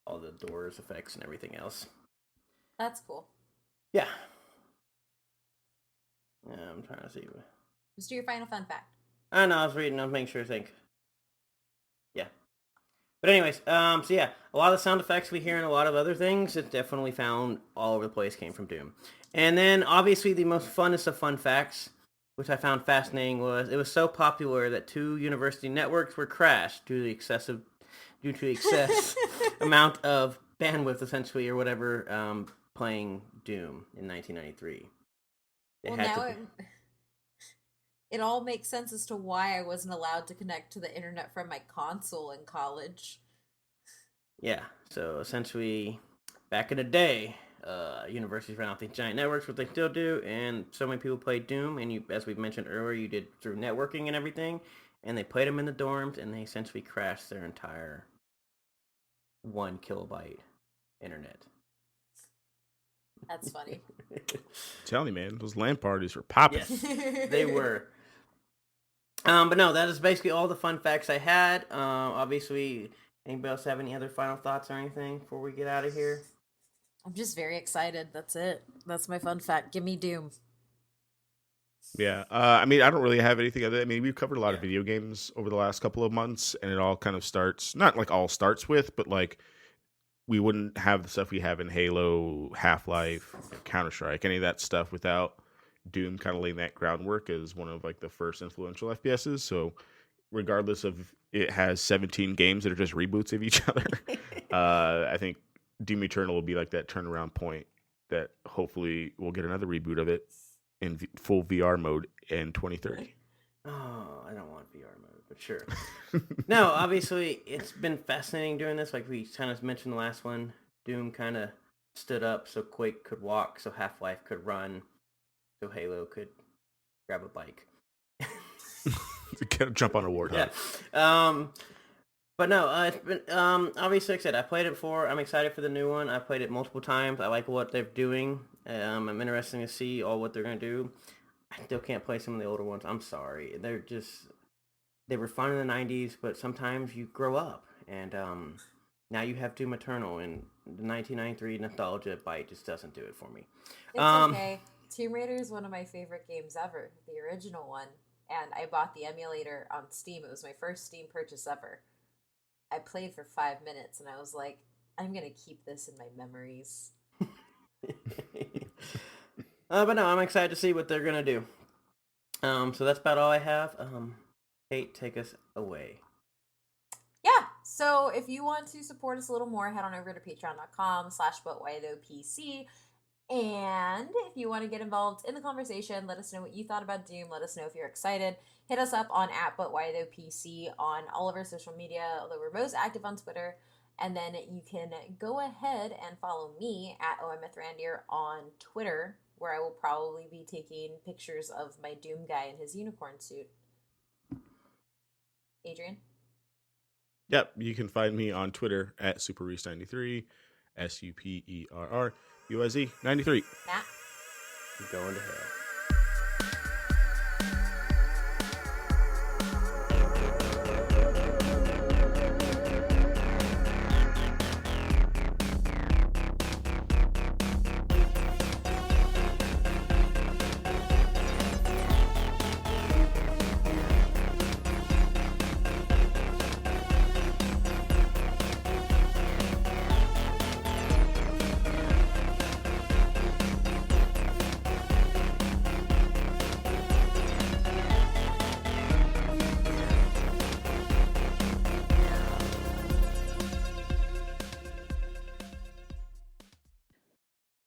All the doors effects and everything else. That's cool. Yeah. I'm trying to see. Just do your final fun fact. I know, I was reading, I was making sure to think. Yeah. But anyways, so yeah, a lot of the sound effects we hear in a lot of other things, it's definitely found all over the place, came from Doom. And then, obviously, the most funnest of fun facts, which I found fascinating, was it was so popular that 2 university networks were crashed due to excess amount of bandwidth, essentially, or whatever, playing Doom in 1993. It all makes sense as to why I wasn't allowed to connect to the internet from my console in college. Yeah, so essentially, back in the day, universities ran off these giant networks, what they still do, and so many people played Doom, and you, as we mentioned earlier, you did through networking and everything, and they played them in the dorms, and they essentially crashed their entire 1 kilobyte internet. That's funny. Tell me, man, those LAN parties were popping. Yes, they were. But no, that is basically all the fun facts I had. Obviously, anybody else have any other final thoughts or anything before we get out of here? I'm just very excited. That's it. That's my fun fact. Give me Doom. Yeah, I mean, I don't really have anything other. I mean, we've covered a lot of video games over the last couple of months, and it all kind of starts, not like all starts with, but like we wouldn't have the stuff we have in Halo, Half-Life, Counter-Strike, any of that stuff without Doom kind of laying that groundwork as one of like the first influential FPSs. So regardless of it has 17 games that are just reboots of each other, I think Doom Eternal will be like that turnaround point that hopefully we'll get another reboot of it in full VR mode in 2030. Oh, I don't want VR mode, but sure. No, obviously, it's been fascinating doing this. Like we kind of mentioned the last one, Doom kind of stood up so Quake could walk, so Half-Life could run, so Halo could grab a bike. Jump on a warthog. Yeah. But no, it's been obviously, like I said, I played it before. I'm excited for the new one. I played it multiple times. I like what they're doing. I'm interested to see all what they're gonna do. I still can't play some of the older ones. I'm sorry. They were fun in the '90s, but sometimes you grow up, and now you have Doom Eternal, and the 1993 nostalgia bite just doesn't do it for me. It's okay. Tomb Raider is one of my favorite games ever, the original one, and I bought the emulator on Steam. It was my first Steam purchase ever. I played for 5 minutes, and I was like, I'm gonna keep this in my memories. But no, I'm excited to see what they're gonna do. So that's about all I have. Kate, take us away. Yeah, so if you want to support us a little more, head on over to patreon.com/butwhythopc. And if you want to get involved in the conversation, let us know what you thought about Doom. Let us know if you're excited. Hit us up on @butwhythopc on all of our social media, although we're most active on Twitter. And then you can go ahead and follow me @OMMithrandier on Twitter, where I will probably be taking pictures of my Doom guy in his unicorn suit. Adrian? Yep, you can find me on Twitter @superreese93, SUPERRUIZ93. Matt? Going to hell.